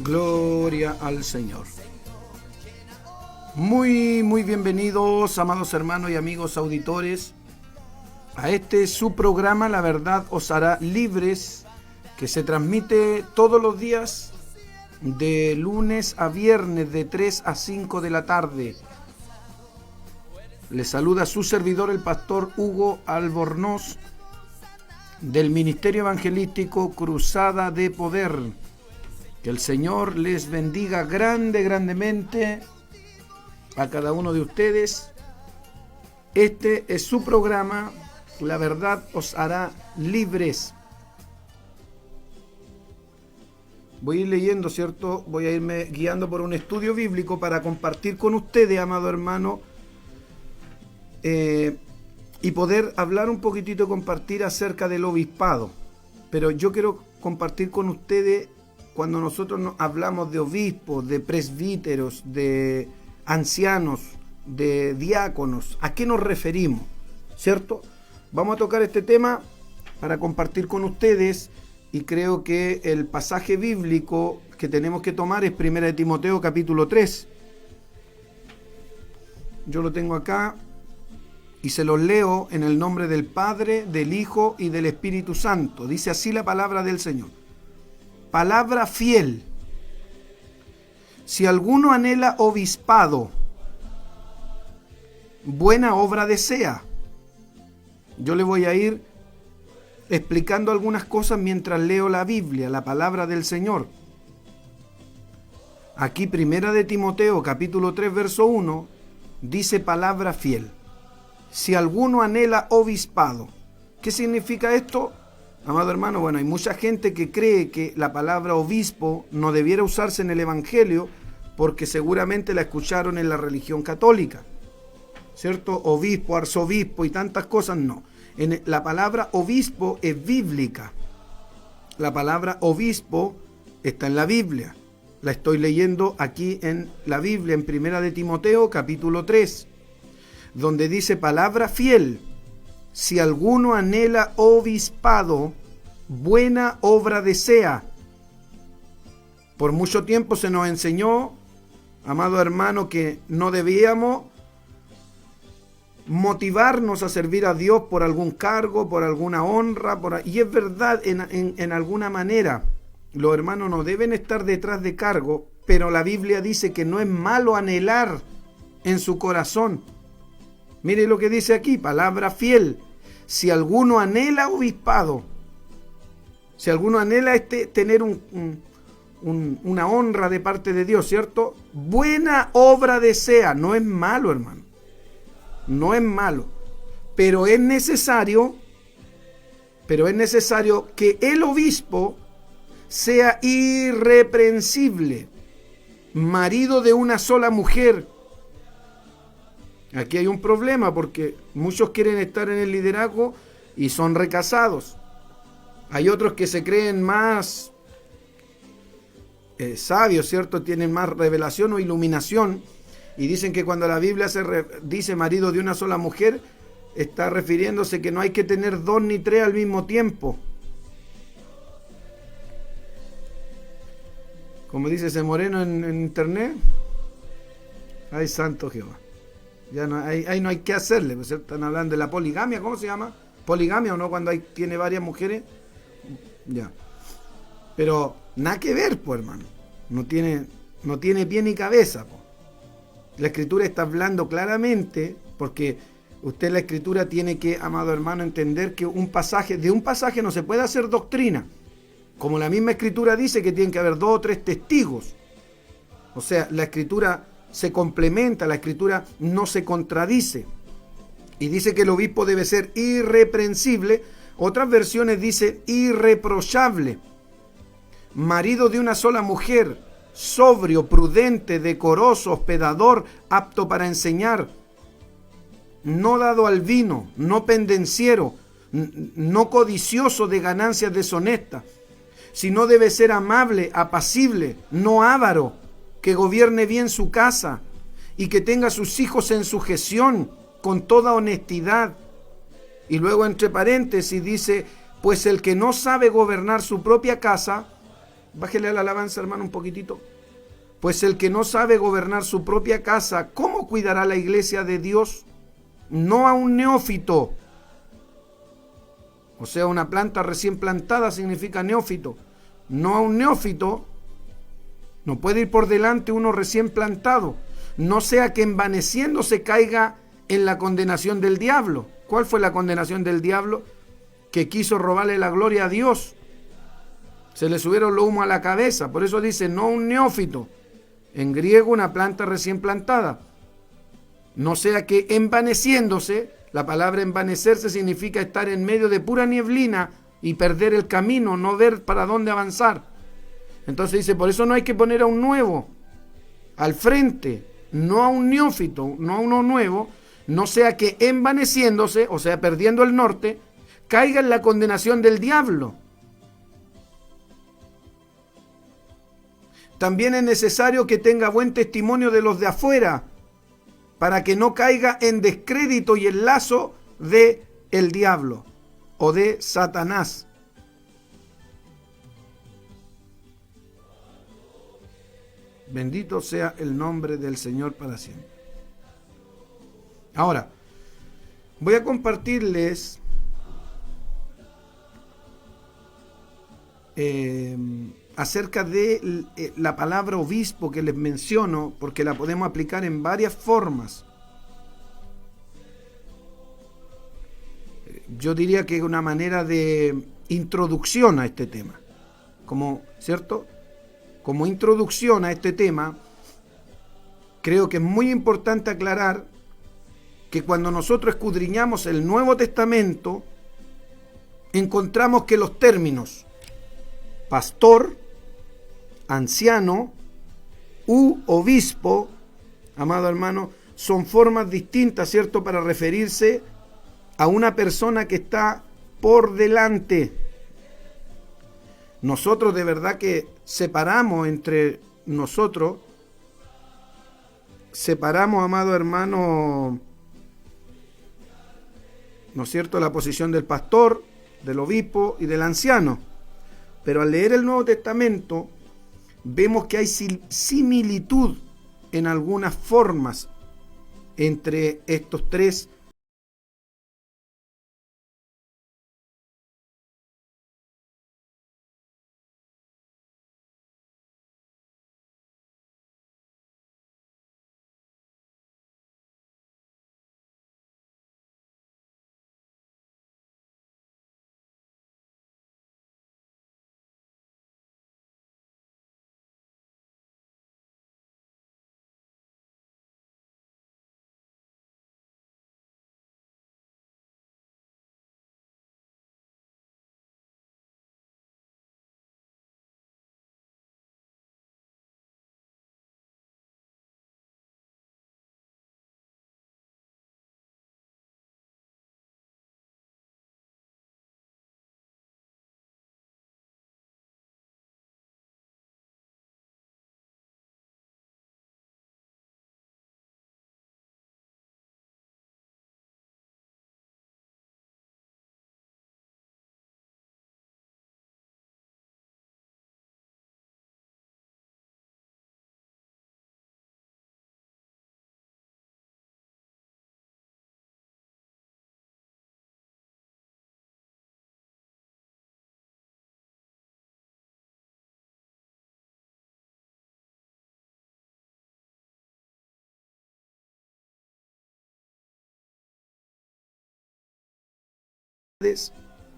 Gloria al Señor. Muy bienvenidos, amados hermanos y amigos auditores, a este su programa La Verdad os hará libres, que se transmite todos los días de lunes a viernes de 3 a 5 de la tarde. Les saluda su servidor, el pastor Hugo Albornoz, del Ministerio Evangelístico Cruzada de Poder. Que el Señor les bendiga grandemente a cada uno de ustedes. Este es su programa, La Verdad os hará libres. Voy a ir leyendo, ¿cierto? Voy a irme guiando por un estudio bíblico para compartir con ustedes, amado hermano, y poder hablar un poquitito, compartir acerca del obispado. Pero yo quiero compartir con ustedes, cuando nosotros hablamos de obispos, de presbíteros, de ancianos, de diáconos, ¿a qué nos referimos? ¿Cierto? Vamos a tocar este tema para compartir con ustedes, y creo que el pasaje bíblico que tenemos que tomar es 1 Timoteo capítulo 3. Yo lo tengo acá y se lo leo en el nombre del Padre, del Hijo y del Espíritu Santo. Dice así la palabra del Señor. Palabra fiel. Si alguno anhela obispado, buena obra desea. Yo le voy a ir explicando algunas cosas mientras leo la Biblia, la palabra del Señor. Aquí 1 Timoteo capítulo 3 verso 1 dice palabra fiel. Si alguno anhela obispado. ¿Qué significa esto? Amado hermano, bueno, hay mucha gente que cree que la palabra obispo no debiera usarse en el Evangelio porque seguramente la escucharon en la religión católica, ¿cierto? Obispo, arzobispo y tantas cosas, no. La palabra obispo es bíblica. La palabra obispo está en la Biblia. La estoy leyendo aquí en la Biblia, en 1 Timoteo capítulo 3, donde dice palabra fiel. Si alguno anhela obispado, buena obra desea. Por mucho tiempo se nos enseñó, amado hermano, que no debíamos motivarnos a servir a Dios por algún cargo, por alguna honra, y es verdad en alguna manera. Los hermanos no deben estar detrás de cargo, pero la Biblia dice que no es malo anhelar en su corazón. Mire lo que dice aquí, palabra fiel. Si alguno anhela obispado, si alguno anhela tener una honra de parte de Dios, ¿cierto? Buena obra desea. No es malo, hermano. No es malo. Pero es necesario que el obispo sea irreprensible, marido de una sola mujer. Aquí hay un problema porque muchos quieren estar en el liderazgo y son recasados. Hay otros que se creen más sabios, ¿cierto? Tienen más revelación o iluminación y dicen que cuando la Biblia dice marido de una sola mujer, está refiriéndose que no hay que tener 2 ni 3 al mismo tiempo. Como dice ese moreno en internet, ay santo Jehová. Ya no, ahí no hay que hacerle, pues están hablando de la poligamia, ¿cómo se llama? Poligamia o no, cuando tiene varias mujeres. Ya. Pero nada que ver, pues hermano. No tiene pie ni cabeza, pues. La Escritura está hablando claramente, porque usted la Escritura tiene que, amado hermano, entender que de un pasaje no se puede hacer doctrina. Como la misma Escritura dice que tienen que haber 2 o 3 testigos. O sea, la Escritura se complementa, la Escritura no se contradice. Y dice que el obispo debe ser irreprensible. Otras versiones dice irreprochable. Marido de una sola mujer, sobrio, prudente, decoroso, hospedador, apto para enseñar. No dado al vino, no pendenciero, no codicioso de ganancias deshonestas, sino debe ser amable, apacible, no avaro, que gobierne bien su casa y que tenga a sus hijos en sujeción con toda honestidad. Y luego entre paréntesis dice, pues el que no sabe gobernar su propia casa, Bájele a la alabanza, hermano, un poquitito. Pues el que no sabe gobernar su propia casa, ¿cómo cuidará la iglesia de Dios? No a un neófito. O sea, una planta recién plantada significa neófito. No a un neófito. No puede ir por delante uno recién plantado. No sea que envaneciéndose caiga en la condenación del diablo. ¿Cuál fue la condenación del diablo? Que quiso robarle la gloria a Dios. Se le subieron los humos a la cabeza. Por eso dice, no un neófito. En griego, una planta recién plantada. No sea que envaneciéndose, la palabra envanecerse significa estar en medio de pura nieblina y perder el camino, no ver para dónde avanzar. Entonces dice, por eso no hay que poner a un nuevo al frente, no a un neófito, no a uno nuevo, no sea que envaneciéndose, o sea, perdiendo el norte, caiga en la condenación del diablo. También es necesario que tenga buen testimonio de los de afuera, para que no caiga en descrédito y el lazo de el diablo o de Satanás. Bendito sea el nombre del Señor para siempre. Ahora, voy a compartirles acerca de la palabra obispo que les menciono, porque la podemos aplicar en varias formas. Yo diría que es una manera de introducción a este tema, ¿cierto? Como introducción a este tema, creo que es muy importante aclarar que cuando nosotros escudriñamos el Nuevo Testamento, encontramos que los términos pastor, anciano u obispo, amado hermano, son formas distintas, ¿cierto?, para referirse a una persona que está por delante. Nosotros de verdad que separamos, amado hermano, ¿no es cierto?, la posición del pastor, del obispo y del anciano. Pero al leer el Nuevo Testamento, vemos que hay similitud en algunas formas entre estos tres.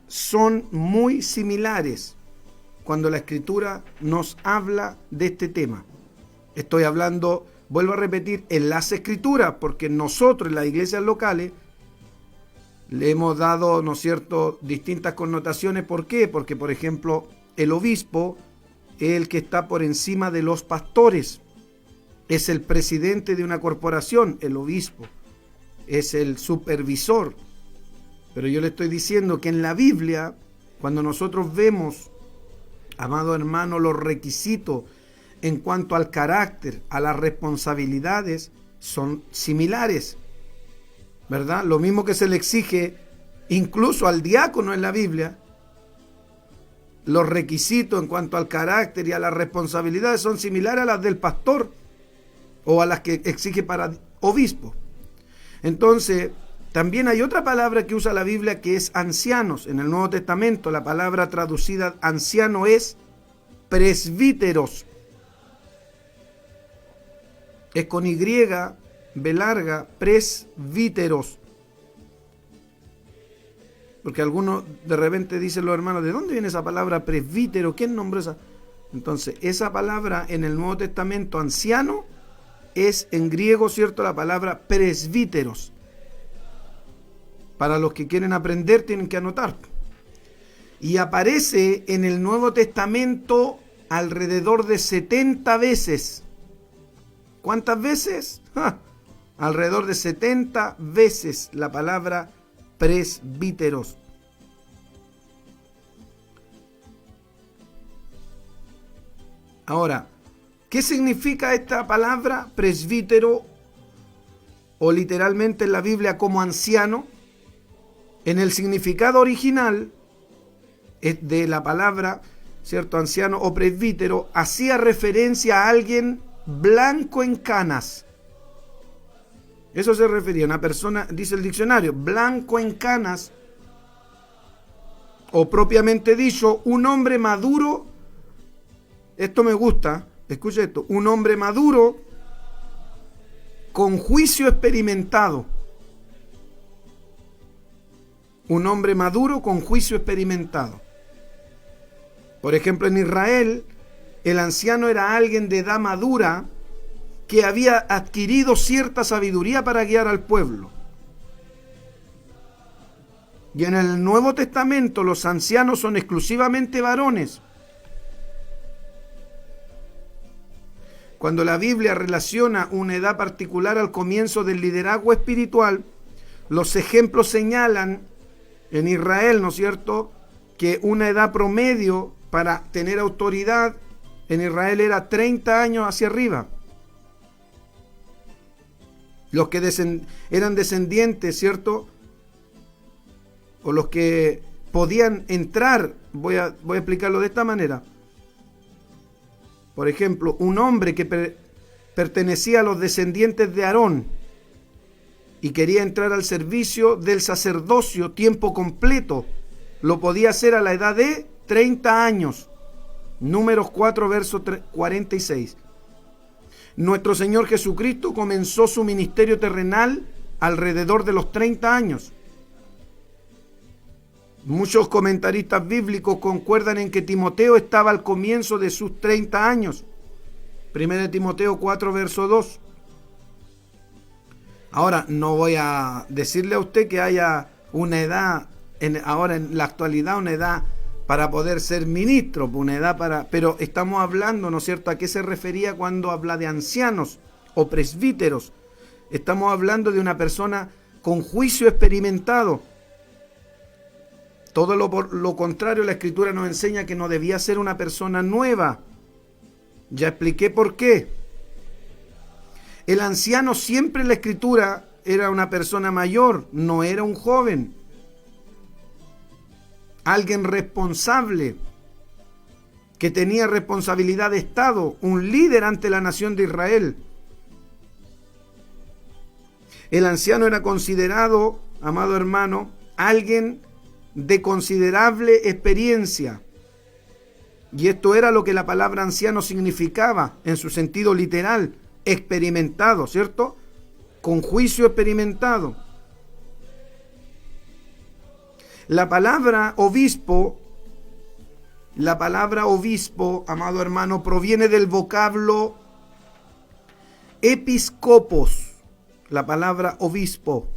Son muy similares cuando la Escritura nos habla de este tema. Estoy hablando, vuelvo a repetir, en las Escrituras, porque nosotros en las iglesias locales le hemos dado, ¿no es cierto?, distintas connotaciones. ¿Por qué? Porque, por ejemplo, el obispo es el que está por encima de los pastores, es el presidente de una corporación, el obispo, es el supervisor. Pero yo le estoy diciendo que en la Biblia, cuando nosotros vemos, amado hermano, los requisitos en cuanto al carácter, a las responsabilidades, son similares, ¿verdad? Lo mismo que se le exige incluso al diácono en la Biblia, los requisitos en cuanto al carácter y a las responsabilidades son similares a las del pastor o a las que exige para obispo. Entonces, también hay otra palabra que usa la Biblia que es ancianos. En el Nuevo Testamento la palabra traducida anciano es presbíteros. Es con Y, B larga, presbíteros. Porque algunos de repente dicen los hermanos, ¿de dónde viene esa palabra presbítero? ¿Quién nombró esa? Entonces, esa palabra en el Nuevo Testamento, anciano, es en griego, ¿cierto?, la palabra presbíteros. Para los que quieren aprender tienen que anotar. Y aparece en el Nuevo Testamento alrededor de 70 veces. ¿Cuántas veces? Alrededor de 70 veces la palabra presbíteros. Ahora, ¿qué significa esta palabra presbítero o literalmente en la Biblia como anciano? En el significado original de la palabra, ¿cierto?, anciano o presbítero, hacía referencia a alguien blanco en canas. Eso se refería a una persona, dice el diccionario, blanco en canas, o propiamente dicho, un hombre maduro. Esto me gusta, escuche esto, un hombre maduro con juicio experimentado. Un hombre maduro con juicio experimentado. Por ejemplo, en Israel, el anciano era alguien de edad madura que había adquirido cierta sabiduría para guiar al pueblo. Y en el Nuevo Testamento los ancianos son exclusivamente varones. Cuando la Biblia relaciona una edad particular al comienzo del liderazgo espiritual, los ejemplos señalan en Israel, ¿no es cierto?, que una edad promedio para tener autoridad en Israel era 30 años hacia arriba. Los que eran descendientes, ¿cierto?, o los que podían entrar, voy a explicarlo de esta manera. Por ejemplo, un hombre que pertenecía a los descendientes de Aarón y quería entrar al servicio del sacerdocio tiempo completo, lo podía hacer a la edad de 30 años. Números 4, verso 46. Nuestro Señor Jesucristo comenzó su ministerio terrenal alrededor de los 30 años. Muchos comentaristas bíblicos concuerdan en que Timoteo estaba al comienzo de sus 30 años. 1 Timoteo 4, verso 2. Ahora, no voy a decirle a usted que haya una edad, ahora en la actualidad, una edad para poder ser ministro, una edad para... Pero estamos hablando, ¿no es cierto?, ¿a qué se refería cuando habla de ancianos o presbíteros? Estamos hablando de una persona con juicio experimentado. Todo lo contrario, la Escritura nos enseña que no debía ser una persona nueva. Ya expliqué por qué. El anciano siempre en la Escritura era una persona mayor, no era un joven. Alguien responsable, que tenía responsabilidad de Estado, un líder ante la nación de Israel. El anciano era considerado, amado hermano, alguien de considerable experiencia. Y esto era lo que la palabra anciano significaba en su sentido literal, experimentado, ¿cierto? Con juicio experimentado. La palabra obispo, amado hermano, proviene del vocablo episcopos. La palabra obispo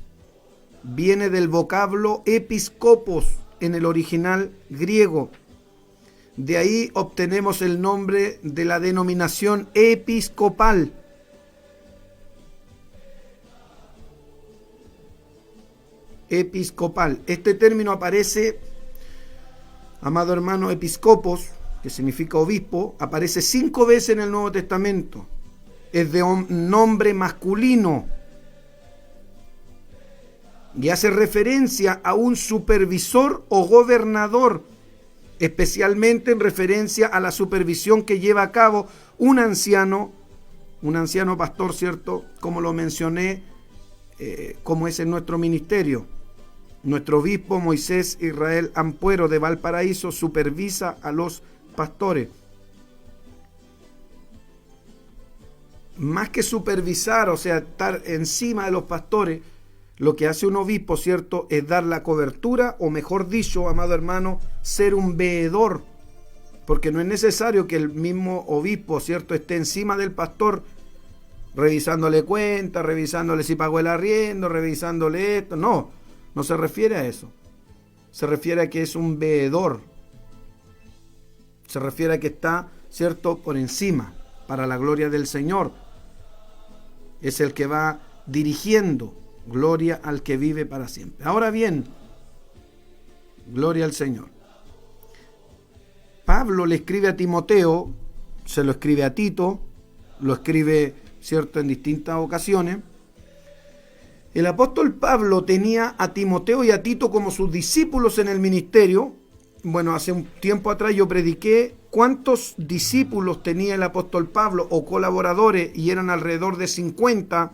viene del vocablo episcopos en el original griego. De ahí obtenemos el nombre de la denominación episcopal. Episcopal. Este término aparece, amado hermano, episcopos, que significa obispo, aparece 5 veces en el Nuevo Testamento. Es de nombre masculino y hace referencia a un supervisor o gobernador especialmente en referencia a la supervisión que lleva a cabo un anciano pastor, ¿cierto? Como lo mencioné, como es en nuestro ministerio. Nuestro obispo Moisés Israel Ampuero de Valparaíso supervisa a los pastores. Más que supervisar, o sea, estar encima de los pastores, lo que hace un obispo, ¿cierto?, es dar la cobertura, o mejor dicho, amado hermano, ser un veedor, porque no es necesario que el mismo obispo, ¿cierto?, esté encima del pastor, revisándole cuentas, revisándole si pagó el arriendo, revisándole esto. No se refiere a eso. Se refiere a que es un veedor. Se refiere a que está, ¿cierto?, por encima, para la gloria del Señor. Es el que va dirigiendo. Gloria al que vive para siempre. Ahora bien, gloria al Señor. Pablo le escribe a Timoteo, se lo escribe a Tito, lo escribe, ¿cierto?, en distintas ocasiones. El apóstol Pablo tenía a Timoteo y a Tito como sus discípulos en el ministerio. Bueno, hace un tiempo atrás yo prediqué cuántos discípulos tenía el apóstol Pablo o colaboradores, y eran alrededor de 50,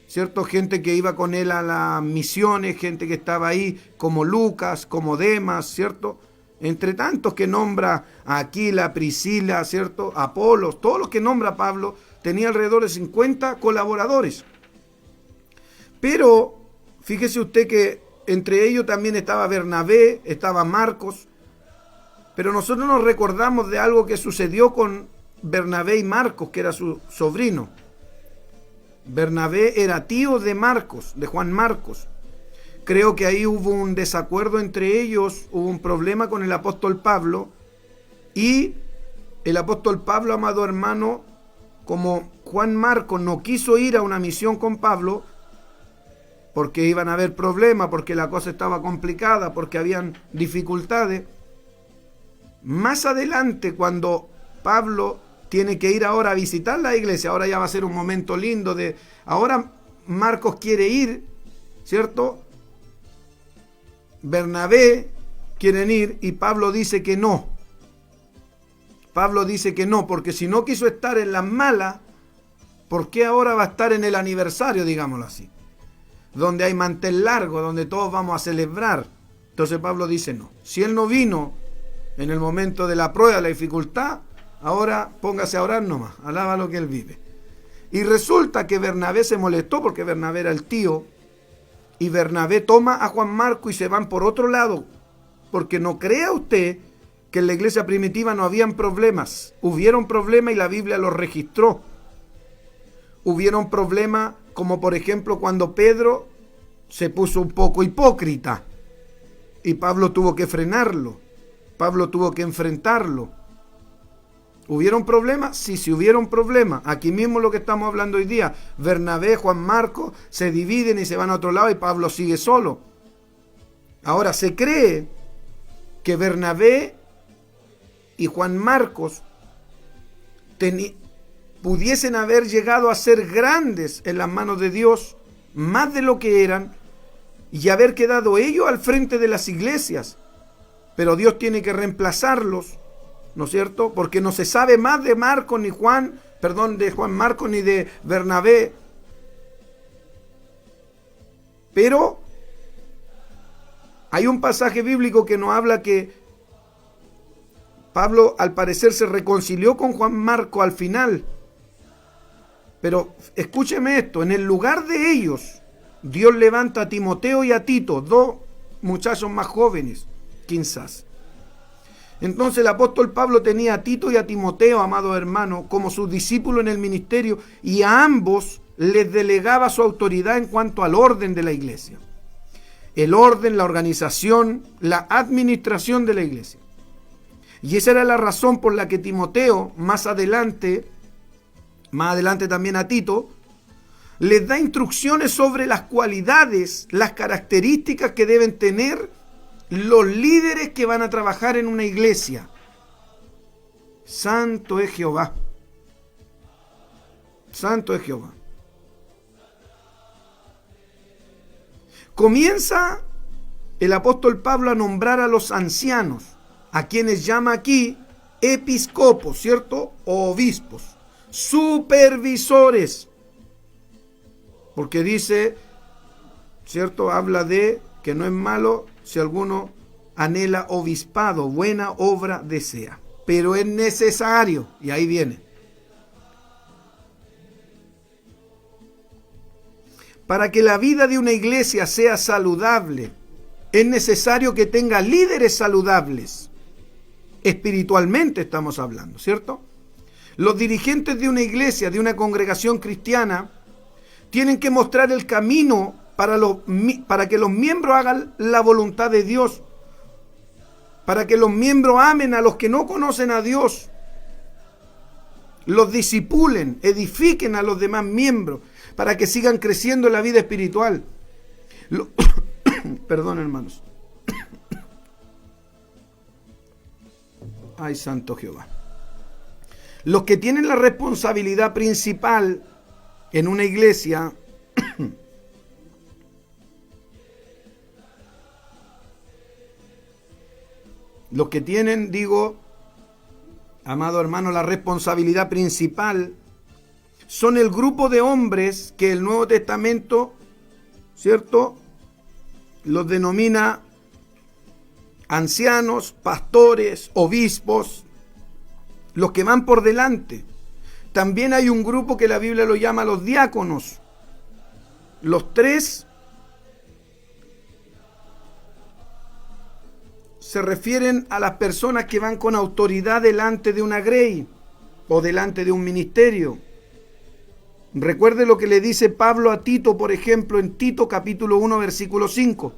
¿cierto? Gente que iba con él a las misiones, gente que estaba ahí como Lucas, como Demas, ¿cierto? Entre tantos que nombra a Aquila, Priscila, ¿cierto? Apolos, todos los que nombra Pablo, tenía alrededor de 50 colaboradores. Pero fíjese usted que entre ellos también estaba Bernabé, estaba Marcos, pero nosotros nos recordamos de algo que sucedió con Bernabé y Marcos, que era su sobrino. Bernabé era tío de Marcos, de Juan Marcos. Creo que ahí hubo un desacuerdo entre ellos, hubo un problema con el apóstol Pablo, y el apóstol Pablo, amado hermano, como Juan Marcos no quiso ir a una misión con Pablo, porque iban a haber problemas, porque la cosa estaba complicada, porque habían dificultades. Más adelante, cuando Pablo tiene que ir ahora a visitar la iglesia, ahora ya va a ser un momento lindo ahora Marcos quiere ir, ¿cierto? Bernabé quieren ir y Pablo dice que no. Pablo dice que no, porque si no quiso estar en las malas, ¿por qué ahora va a estar en el aniversario, digámoslo así? Donde hay mantel largo, donde todos vamos a celebrar. Entonces Pablo dice no. Si él no vino en el momento de la prueba, la dificultad, ahora póngase a orar nomás, alaba lo que él vive. Y resulta que Bernabé se molestó porque Bernabé era el tío, y Bernabé toma a Juan Marcos y se van por otro lado, porque no crea usted que en la iglesia primitiva no habían problemas. Hubieron problemas y la Biblia los registró. Hubieron problemas como por ejemplo cuando Pedro se puso un poco hipócrita y Pablo tuvo que frenarlo, Pablo tuvo que enfrentarlo. ¿Hubieron problemas? Sí, hubieron problemas. Aquí mismo lo que estamos hablando hoy día, Bernabé, Juan Marcos se dividen y se van a otro lado y Pablo sigue solo. Ahora se cree que Bernabé y Juan Marcos pudiesen haber llegado a ser grandes en las manos de Dios, más de lo que eran, y haber quedado ellos al frente de las iglesias. Pero Dios tiene que reemplazarlos, ¿no es cierto? Porque no se sabe más de de Juan Marcos ni de Bernabé. Pero hay un pasaje bíblico que nos habla que Pablo al parecer se reconcilió con Juan Marcos al final. Pero escúcheme esto, en el lugar de ellos, Dios levanta a Timoteo y a Tito, dos muchachos más jóvenes, quizás. Entonces el apóstol Pablo tenía a Tito y a Timoteo, amado hermano, como sus discípulos en el ministerio, y a ambos les delegaba su autoridad en cuanto al orden de la iglesia. El orden, la organización, la administración de la iglesia. Y esa era la razón por la que Timoteo, más adelante también a Tito, les da instrucciones sobre las cualidades, las características que deben tener los líderes que van a trabajar en una iglesia. Santo es Jehová. Santo es Jehová. Comienza el apóstol Pablo a nombrar a los ancianos. a quienes llama aquí episcopos, ¿cierto? O obispos, supervisores, porque dice, ¿cierto? Habla de que no es malo si alguno anhela obispado, buena obra desea, pero es necesario, y ahí viene, para que la vida de una iglesia sea saludable, es necesario que tenga líderes saludables. Espiritualmente estamos hablando, ¿cierto? Los dirigentes de una iglesia, de una congregación cristiana, tienen que mostrar el camino para que los miembros hagan la voluntad de Dios, para que los miembros amen a los que no conocen a Dios, los discipulen, edifiquen a los demás miembros, para que sigan creciendo en la vida espiritual. Perdón, hermanos. Ay, santo Jehová. Los que tienen la responsabilidad principal en una iglesia los que tienen, digo, amado hermano, la responsabilidad principal son el grupo de hombres que el Nuevo Testamento, ¿cierto?, los denomina ancianos, pastores, obispos, los que van por delante. También hay un grupo que la Biblia lo llama los diáconos. Los tres se refieren a las personas que van con autoridad delante de una grey o delante de un ministerio. Recuerde lo que le dice Pablo a Tito, por ejemplo, en Tito capítulo 1, versículo 5.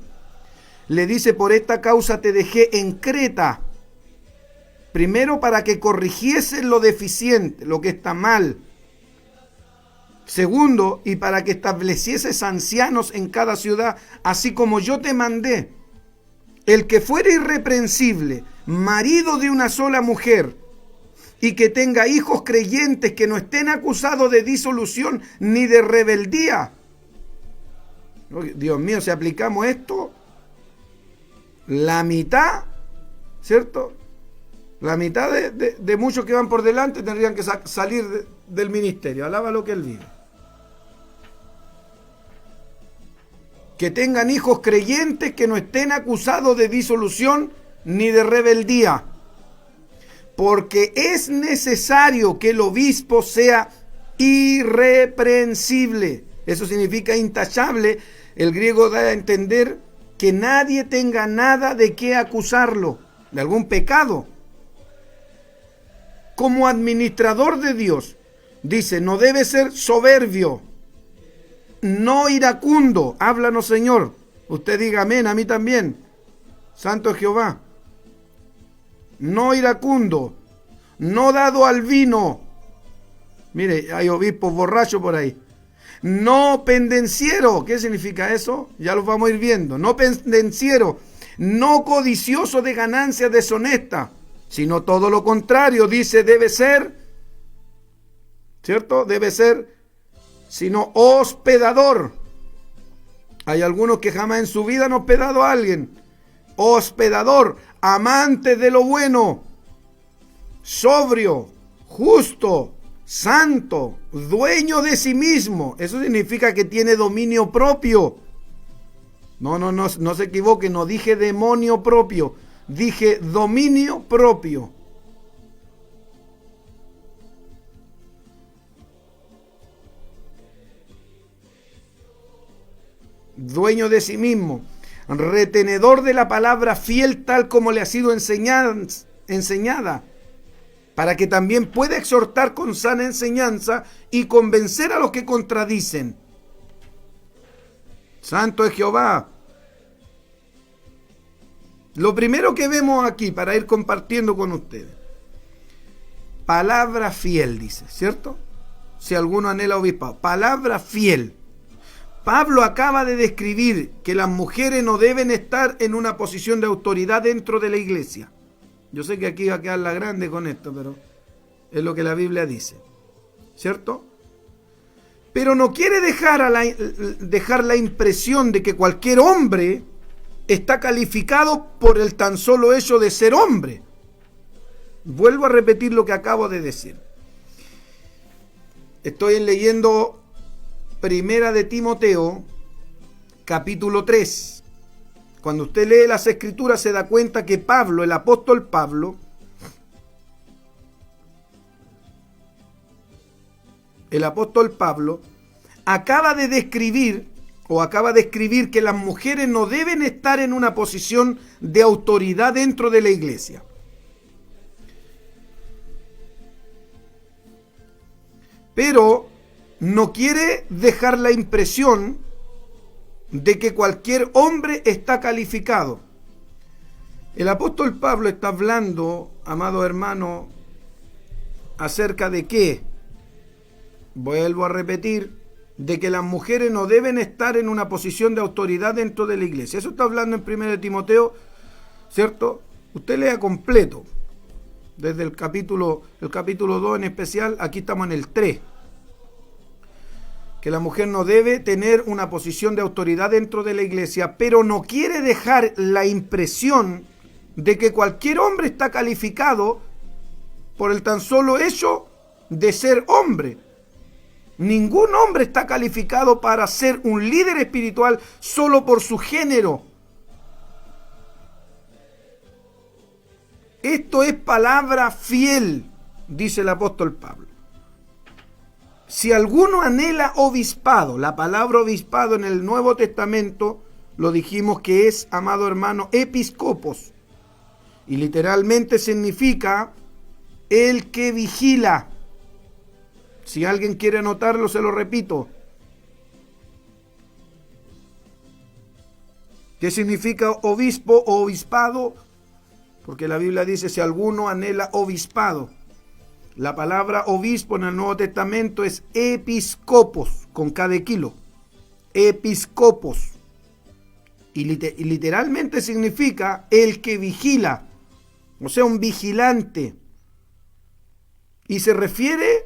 Le dice, por esta causa te dejé en Creta, primero para que corrigieses lo deficiente, lo que está mal. Segundo, y para que establecieses ancianos en cada ciudad, así como yo te mandé. El que fuere irreprensible, marido de una sola mujer, y que tenga hijos creyentes que no estén acusados de disolución ni de rebeldía. Dios mío, si aplicamos esto, la mitad, ¿cierto? La mitad de muchos que van por delante tendrían que salir del ministerio. Alaba lo que él vive. Que tengan hijos creyentes que no estén acusados de disolución ni de rebeldía. Porque es necesario que el obispo sea irreprensible. Eso significa intachable. El griego da a entender que nadie tenga nada de qué acusarlo, de algún pecado. Como administrador de Dios, dice, no debe ser soberbio, no iracundo. Háblanos, Señor. Usted diga amén, a mí también. Santo Jehová. No iracundo, no dado al vino. Mire, hay obispos borrachos por ahí. No pendenciero. ¿Qué significa eso? Ya los vamos a ir viendo. No pendenciero, no codicioso de ganancias deshonestas, sino todo lo contrario. Dice, debe ser, ¿cierto? Debe ser, sino hospedador. Hay algunos que jamás en su vida han hospedado a alguien. Hospedador, amante de lo bueno, sobrio, justo, santo, dueño de sí mismo. Eso significa que tiene dominio propio. No se equivoque, no dije demonio propio, dije dominio propio. Dueño de sí mismo, retenedor de la palabra, fiel tal como le ha sido enseñada, para que también pueda exhortar con sana enseñanza y convencer a los que contradicen. Santo es Jehová. Lo primero que vemos aquí, para ir compartiendo con ustedes, palabra fiel, dice, ¿cierto? Si alguno anhela obispado, palabra fiel. Pablo acaba de describir que las mujeres no deben estar en una posición de autoridad dentro de la iglesia. Yo sé que aquí va a quedar la grande con esto, pero es lo que la Biblia dice, ¿cierto? Pero no quiere dejar la impresión de que cualquier hombre está calificado por el tan solo hecho de ser hombre. Vuelvo a repetir lo que acabo de decir. Estoy leyendo Primera de Timoteo, capítulo 3. Cuando usted lee las Escrituras se da cuenta que Pablo, el apóstol Pablo, acaba de escribir que las mujeres no deben estar en una posición de autoridad dentro de la iglesia. Pero no quiere dejar la impresión de que cualquier hombre está calificado. El apóstol Pablo está hablando, amado hermano, acerca de qué. Vuelvo a repetir, de que las mujeres no deben estar en una posición de autoridad dentro de la iglesia. Eso está hablando en 1 Timoteo, ¿cierto? Usted lea completo, desde el capítulo 2 en especial, aquí estamos en el 3. Que la mujer no debe tener una posición de autoridad dentro de la iglesia, pero no quiere dejar la impresión de que cualquier hombre está calificado por el tan solo hecho de ser hombre. Ningún hombre está calificado para ser un líder espiritual solo por su género. Esto es palabra fiel, dice el apóstol Pablo. Si alguno anhela obispado, la palabra obispado en el Nuevo Testamento lo dijimos que es, amado hermano, episcopos. Y literalmente significa el que vigila. Si alguien quiere anotarlo, se lo repito. ¿Qué significa obispo o obispado? Porque la Biblia dice, si alguno anhela obispado. La palabra obispo en el Nuevo Testamento es episcopos, con K de kilo. Episcopos. Y literalmente significa el que vigila. O sea, un vigilante. Y se refiere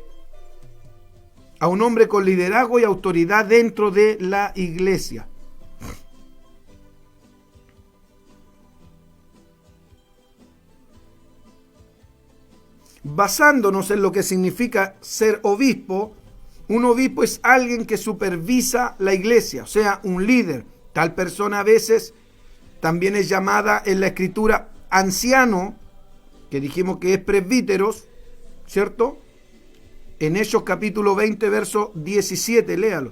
a un hombre con liderazgo y autoridad dentro de la iglesia. Basándonos en lo que significa ser obispo, un obispo es alguien que supervisa la iglesia, o sea, un líder. Tal persona a veces también es llamada en la escritura anciano, que dijimos que es presbíteros, ¿cierto? En Hechos capítulo 20, verso 17, léalo.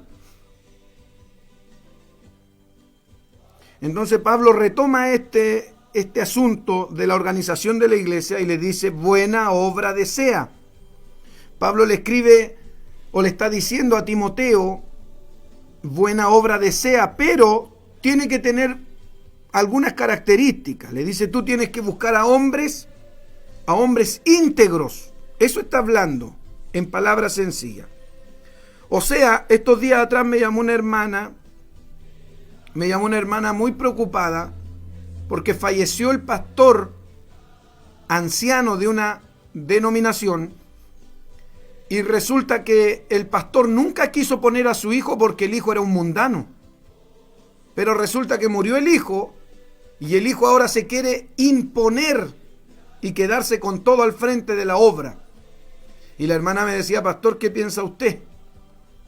Entonces Pablo retoma este asunto de la organización de la iglesia y le dice, buena obra desea. Pablo le escribe o le está diciendo a Timoteo, buena obra desea, pero tiene que tener algunas características. Le dice, tú tienes que buscar a hombres íntegros. Eso está hablando en palabras sencillas. O sea, estos días atrás me llamó una hermana muy preocupada porque falleció el pastor anciano de una denominación y resulta que el pastor nunca quiso poner a su hijo porque el hijo era un mundano. Pero resulta que murió el hijo y el hijo ahora se quiere imponer y quedarse con todo al frente de la obra. Y la hermana me decía, pastor, ¿qué piensa usted?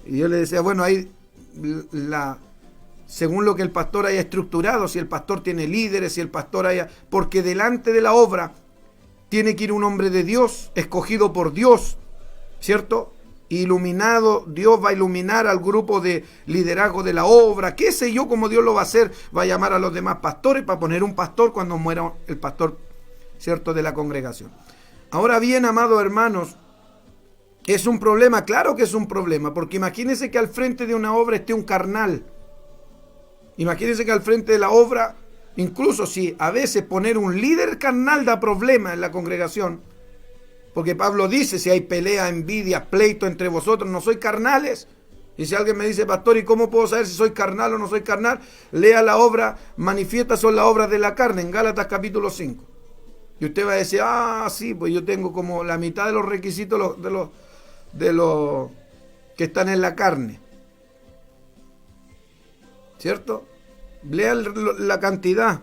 Y yo le decía, bueno, ahí según lo que el pastor haya estructurado, si el pastor tiene líderes, si el pastor haya... Porque delante de la obra tiene que ir un hombre de Dios, escogido por Dios, ¿cierto? Iluminado, Dios va a iluminar al grupo de liderazgo de la obra, qué sé yo cómo Dios lo va a hacer, va a llamar a los demás pastores para poner un pastor cuando muera el pastor, ¿cierto?, de la congregación. Ahora bien, amados hermanos, ¿es un problema? Claro que es un problema, porque imagínense que al frente de una obra esté un carnal. Imagínense que al frente de la obra, incluso si a veces poner un líder carnal da problema en la congregación, porque Pablo dice, si hay pelea, envidia, pleito entre vosotros, ¿no sois carnales? Y si alguien me dice, pastor, ¿y cómo puedo saber si soy carnal o no soy carnal? Lea la obra, manifiestas son las obras de la carne, en Gálatas capítulo 5. Y usted va a decir, sí, pues yo tengo como la mitad de los requisitos de los que están en la carne. ¿Cierto? Lea la cantidad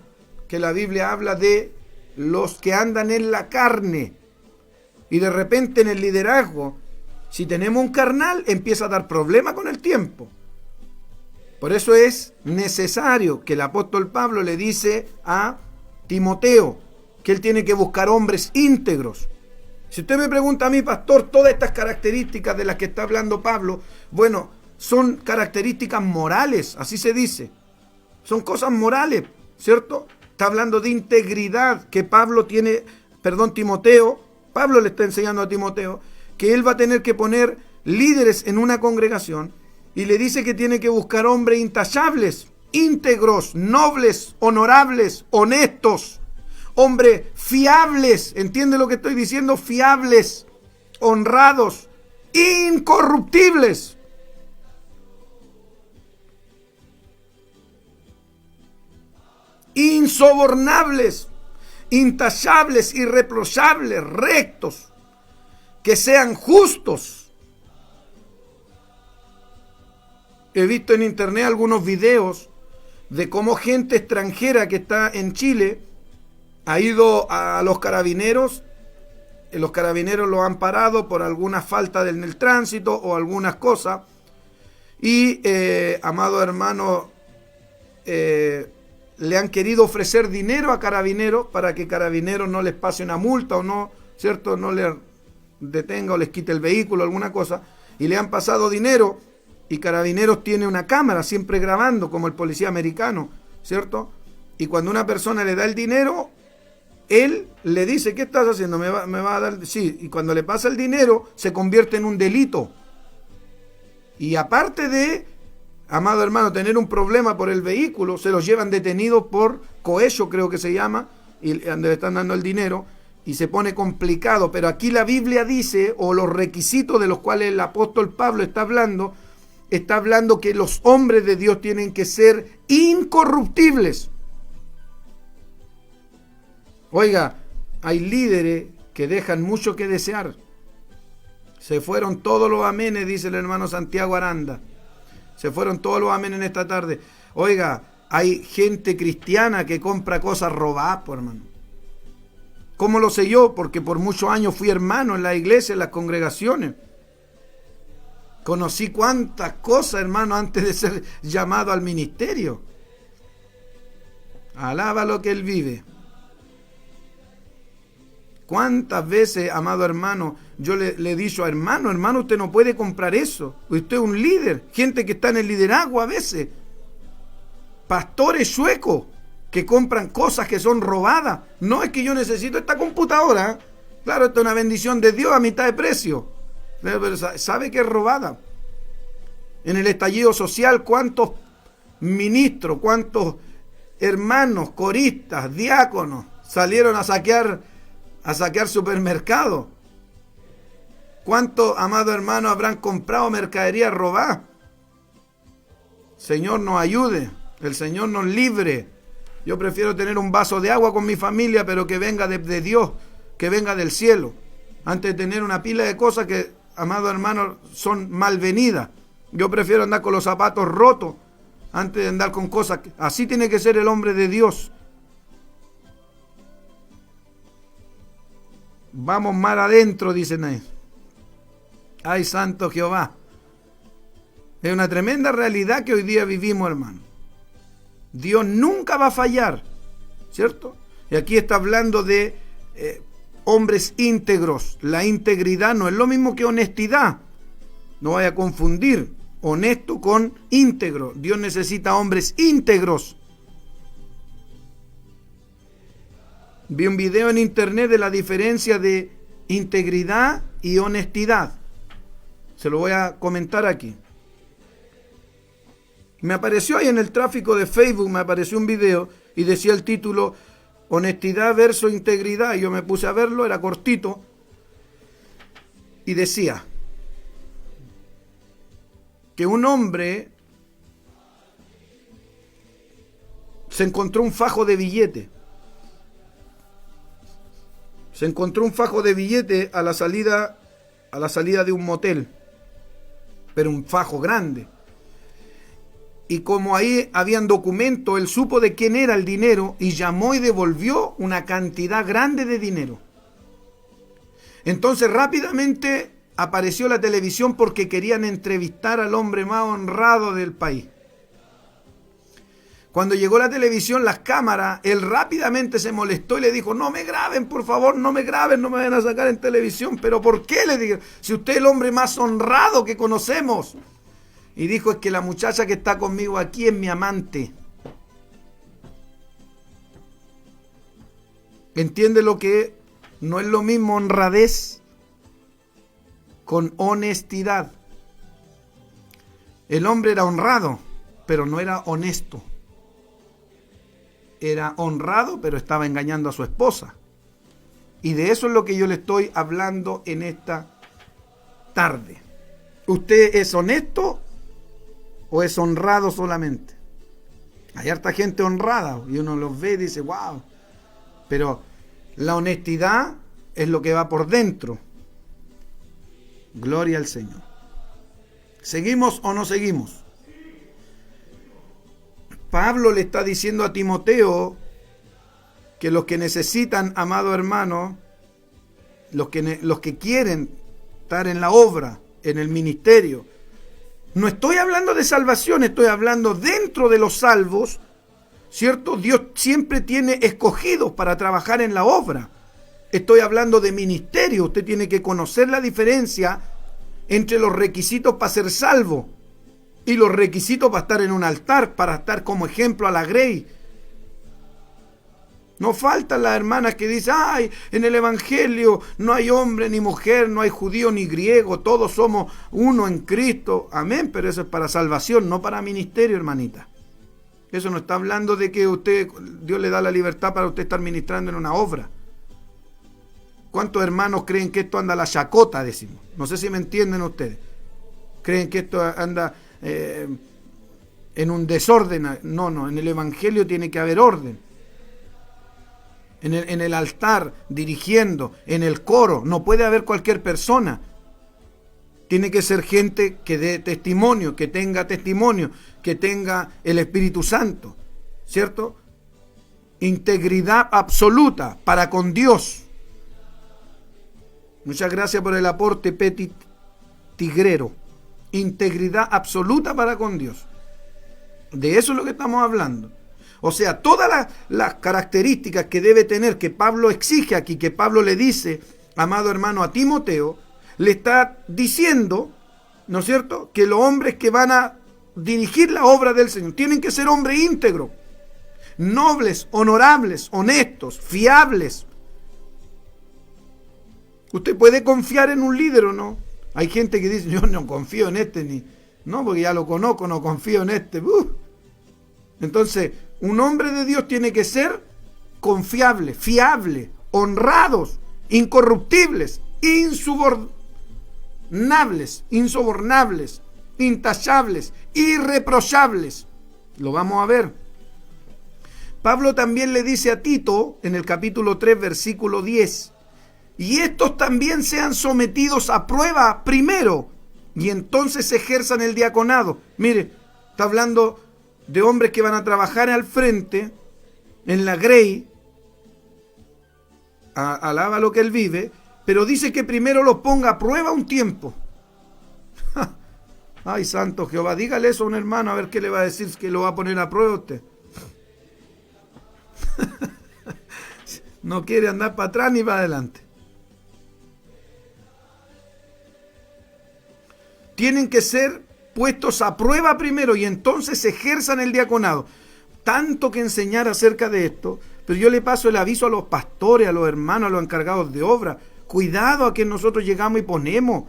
que la Biblia habla de los que andan en la carne. Y de repente en el liderazgo, si tenemos un carnal, empieza a dar problema con el tiempo. Por eso es necesario que el apóstol Pablo le dice a Timoteo que él tiene que buscar hombres íntegros. Si usted me pregunta a mí, pastor, todas estas características de las que está hablando Pablo, bueno, son características morales, así se dice. Son cosas morales, ¿cierto? Está hablando de integridad que Timoteo, Pablo le está enseñando a Timoteo que él va a tener que poner líderes en una congregación y le dice que tiene que buscar hombres intachables, íntegros, nobles, honorables, honestos, hombres fiables, ¿entiende lo que estoy diciendo? Fiables, honrados, incorruptibles. Insobornables, intachables, irreprochables, rectos, que sean justos. He visto en internet algunos videos de cómo gente extranjera que está en Chile ha ido a los carabineros. Los carabineros lo han parado por alguna falta en el tránsito o algunas cosas. Y, amado hermano, le han querido ofrecer dinero a Carabineros para que Carabineros no les pase una multa o no, ¿cierto? No les detenga o les quite el vehículo, alguna cosa. Y le han pasado dinero y Carabineros tiene una cámara siempre grabando como el policía americano, ¿cierto? Y cuando una persona le da el dinero, él le dice, ¿qué estás haciendo? ¿Me va a dar? Sí, y cuando le pasa el dinero se convierte en un delito. Y aparte de, amado hermano, tener un problema por el vehículo, se los llevan detenidos por cohecho, creo que se llama, y donde le están dando el dinero, y se pone complicado. Pero aquí la Biblia dice, o los requisitos de los cuales el apóstol Pablo está hablando que los hombres de Dios tienen que ser incorruptibles. Oiga, hay líderes que dejan mucho que desear. Se fueron todos los amenes, dice el hermano Santiago Aranda. Se fueron todos los amenes en esta tarde. Oiga, hay gente cristiana que compra cosas robadas, por hermano. ¿Cómo lo sé yo? Porque por muchos años fui hermano en la iglesia, en las congregaciones. Conocí cuántas cosas, hermano, antes de ser llamado al ministerio. Alaba lo que él vive. ¿Cuántas veces, amado hermano, yo le he dicho a hermano, usted no puede comprar eso? Usted es un líder. Gente que está en el liderazgo a veces. Pastores suecos que compran cosas que son robadas. No es que yo necesito esta computadora. Claro, esto es una bendición de Dios a mitad de precio. Pero sabe que es robada. En el estallido social, ¿cuántos ministros, cuántos hermanos, coristas, diáconos salieron a saquear supermercados? ¿Cuántos, amados hermanos, habrán comprado mercadería robada? Señor nos ayude, el Señor nos libre. Yo prefiero tener un vaso de agua con mi familia, pero que venga de Dios, que venga del cielo, antes de tener una pila de cosas que, amados hermanos, son malvenidas. Yo prefiero andar con los zapatos rotos antes de andar con cosas. Así tiene que ser el hombre de Dios. Vamos mar adentro, dicen ahí. Ay, santo Jehová. Es una tremenda realidad que hoy día vivimos, hermano. Dios nunca va a fallar, ¿cierto? Y aquí está hablando de hombres íntegros. La integridad no es lo mismo que honestidad. No vaya a confundir honesto con íntegro. Dios necesita hombres íntegros. Vi un video en internet de la diferencia de integridad y honestidad. Se lo voy a comentar aquí. Me apareció ahí en el tráfico de Facebook, me apareció un video y decía el título honestidad versus integridad. Y yo me puse a verlo, era cortito. Y decía que un hombre se encontró un fajo de billete. Se encontró un fajo de billete a la salida de un motel, pero un fajo grande. y como ahí habían documentos, él supo de quién era el dinero y llamó y devolvió una cantidad grande de dinero. Entonces rápidamente apareció la televisión porque querían entrevistar al hombre más honrado del país. Cuando llegó la televisión, las cámaras, él rápidamente se molestó y le dijo: no me graben, por favor, no me graben, no me vayan a sacar en televisión. ¿Pero por qué? Le dije, si usted es el hombre más honrado que conocemos. Y dijo: es que la muchacha que está conmigo aquí es mi amante. ¿Entiende lo que no es lo mismo honradez con honestidad? El hombre era honrado, pero no era honesto. Era honrado, pero estaba engañando a su esposa. Y de eso es lo que yo le estoy hablando en esta tarde. ¿Usted es honesto o es honrado solamente? Hay harta gente honrada y uno los ve y dice: wow. Pero la honestidad es lo que va por dentro. Gloria al Señor. ¿Seguimos o no seguimos? Pablo le está diciendo a Timoteo que los que necesitan, amado hermano, los que quieren estar en la obra, en el ministerio, no estoy hablando de salvación, estoy hablando dentro de los salvos, ¿cierto? Dios siempre tiene escogidos para trabajar en la obra. Estoy hablando de ministerio. Usted tiene que conocer la diferencia entre los requisitos para ser salvo y los requisitos para estar en un altar, para estar como ejemplo a la grey. No faltan las hermanas que dicen: ay, en el evangelio no hay hombre ni mujer, no hay judío ni griego, todos somos uno en Cristo. Amén, pero eso es para salvación, no para ministerio, hermanita. Eso no está hablando de que Dios le da la libertad para usted estar ministrando en una obra. ¿Cuántos hermanos creen que esto anda a la chacota, decimos? No sé si me entienden ustedes. ¿Creen que esto anda en un desorden? No, en el evangelio tiene que haber orden. En el altar, dirigiendo, en el coro, no puede haber cualquier persona. Tiene que ser gente que dé testimonio, que tenga el Espíritu Santo, ¿cierto? Integridad absoluta para con Dios. Muchas gracias por el aporte, Petit Tigrero. Integridad absoluta para con Dios. De eso es lo que estamos hablando. O sea, todas las características que debe tener, que Pablo exige aquí, que Pablo le dice, amado hermano, a Timoteo, le está diciendo, ¿no es cierto?, que los hombres que van a dirigir la obra del Señor tienen que ser hombres íntegros, nobles, honorables, honestos, fiables. ¿Usted puede confiar en un líder o no? Hay gente que dice: yo no confío en este, no, porque ya lo conozco, no confío en este. Entonces, un hombre de Dios tiene que ser confiable, fiable, honrados, incorruptibles, insobornables, intachables, irreprochables. Lo vamos a ver. Pablo también le dice a Tito en el capítulo 3, versículo 10: y estos también sean sometidos a prueba primero, y entonces ejerzan el diaconado. Mire, está hablando de hombres que van a trabajar al frente, en la grey, alaba lo que él vive, pero dice que primero los ponga a prueba un tiempo. Ay, santo Jehová, dígale eso a un hermano, a ver qué le va a decir, que lo va a poner a prueba usted. No quiere andar para atrás ni para adelante. Tienen que ser puestos a prueba primero y entonces ejerzan el diaconado. Tanto que enseñar acerca de esto, pero yo le paso el aviso a los pastores, a los hermanos, a los encargados de obra. Cuidado a que nosotros llegamos y ponemos.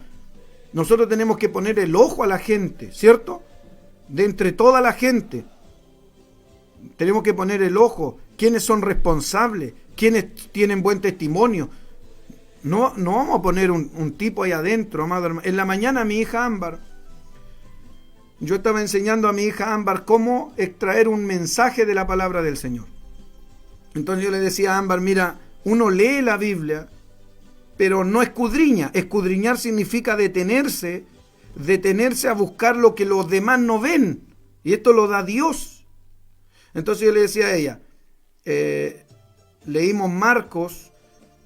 Nosotros tenemos que poner el ojo a la gente, ¿cierto? De entre toda la gente. Tenemos que poner el ojo. ¿Quiénes son responsables? ¿Quiénes tienen buen testimonio? No vamos a poner un tipo ahí adentro, amado hermano. En la mañana mi hija Ámbar, yo estaba enseñando a mi hija Ámbar cómo extraer un mensaje de la palabra del Señor. Entonces yo le decía a Ámbar: mira, uno lee la Biblia, pero no escudriña. Escudriñar significa detenerse a buscar lo que los demás no ven. Y esto lo da Dios. Entonces yo le decía a ella, leímos Marcos,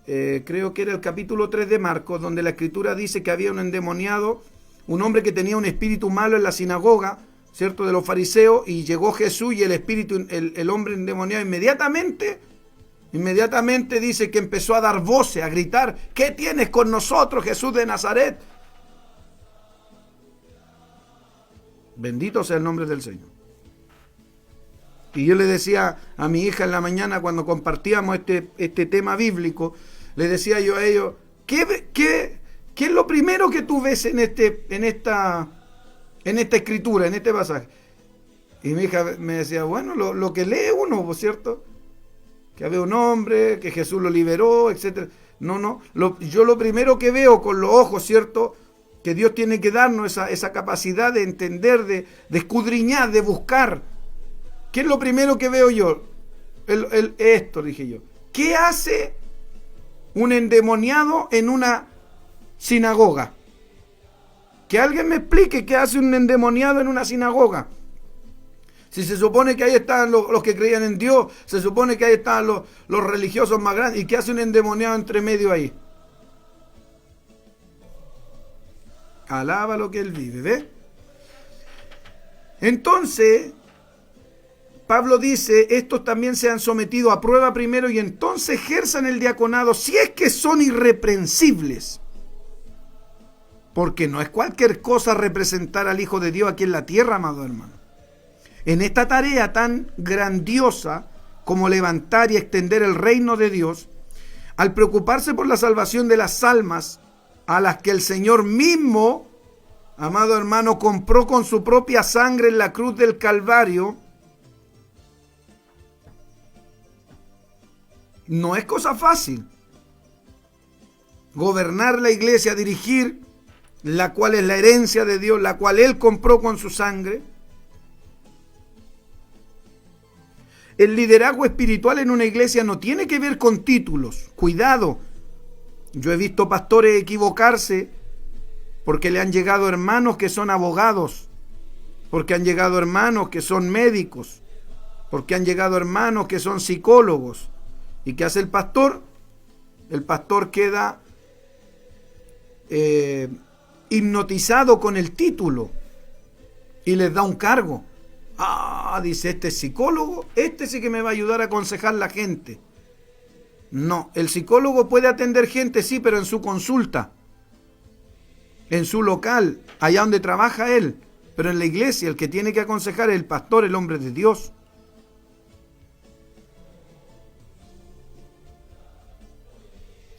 creo que era el capítulo 3 de Marcos, donde la escritura dice que había un endemoniado, un hombre que tenía un espíritu malo en la sinagoga, ¿cierto?, de los fariseos, y llegó Jesús y el espíritu, el hombre endemoniado inmediatamente dice que empezó a dar voces, a gritar, ¿qué tienes con nosotros, Jesús de Nazaret? Bendito sea el nombre del Señor. Y yo le decía a mi hija en la mañana cuando compartíamos este tema bíblico, le decía yo a ellos, ¿qué es lo primero que tú ves en esta escritura, en este pasaje? Y mi hija me decía, bueno, lo que lee uno, ¿cierto? Que había un hombre, que Jesús lo liberó, etc. No, yo lo primero que veo con los ojos, ¿cierto?, que Dios tiene que darnos esa capacidad de entender, de escudriñar, de buscar. ¿Qué es lo primero que veo yo? Esto, dije yo. ¿Qué hace un endemoniado en una sinagoga? Que alguien me explique qué hace un endemoniado en una sinagoga. Si se supone que ahí están los que creían en Dios, se supone que ahí están los religiosos más grandes. ¿Y qué hace un endemoniado entre medio ahí? Alaba lo que él vive, ¿ves? Entonces, Pablo dice, estos también sean sometidos a prueba primero y entonces ejerzan el diaconado si es que son irreprensibles. Porque no es cualquier cosa representar al Hijo de Dios aquí en la tierra, amado hermano. En esta tarea tan grandiosa como levantar y extender el reino de Dios, al preocuparse por la salvación de las almas a las que el Señor mismo, amado hermano, compró con su propia sangre en la cruz del Calvario, no es cosa fácil. Gobernar la iglesia, dirigir, la cual es la herencia de Dios, la cual Él compró con su sangre. El liderazgo espiritual en una iglesia no tiene que ver con títulos. Cuidado. Yo he visto pastores equivocarse porque le han llegado hermanos que son abogados, porque han llegado hermanos que son médicos, porque han llegado hermanos que son psicólogos. ¿Y qué hace el pastor? El pastor queda hipnotizado con el título y les da un cargo. Dice, este es psicólogo, este sí que me va a ayudar a aconsejar a la gente. No, el psicólogo puede atender gente, sí, pero en su consulta, en su local, allá donde trabaja él. Pero en la iglesia el que tiene que aconsejar es el pastor, el hombre de Dios.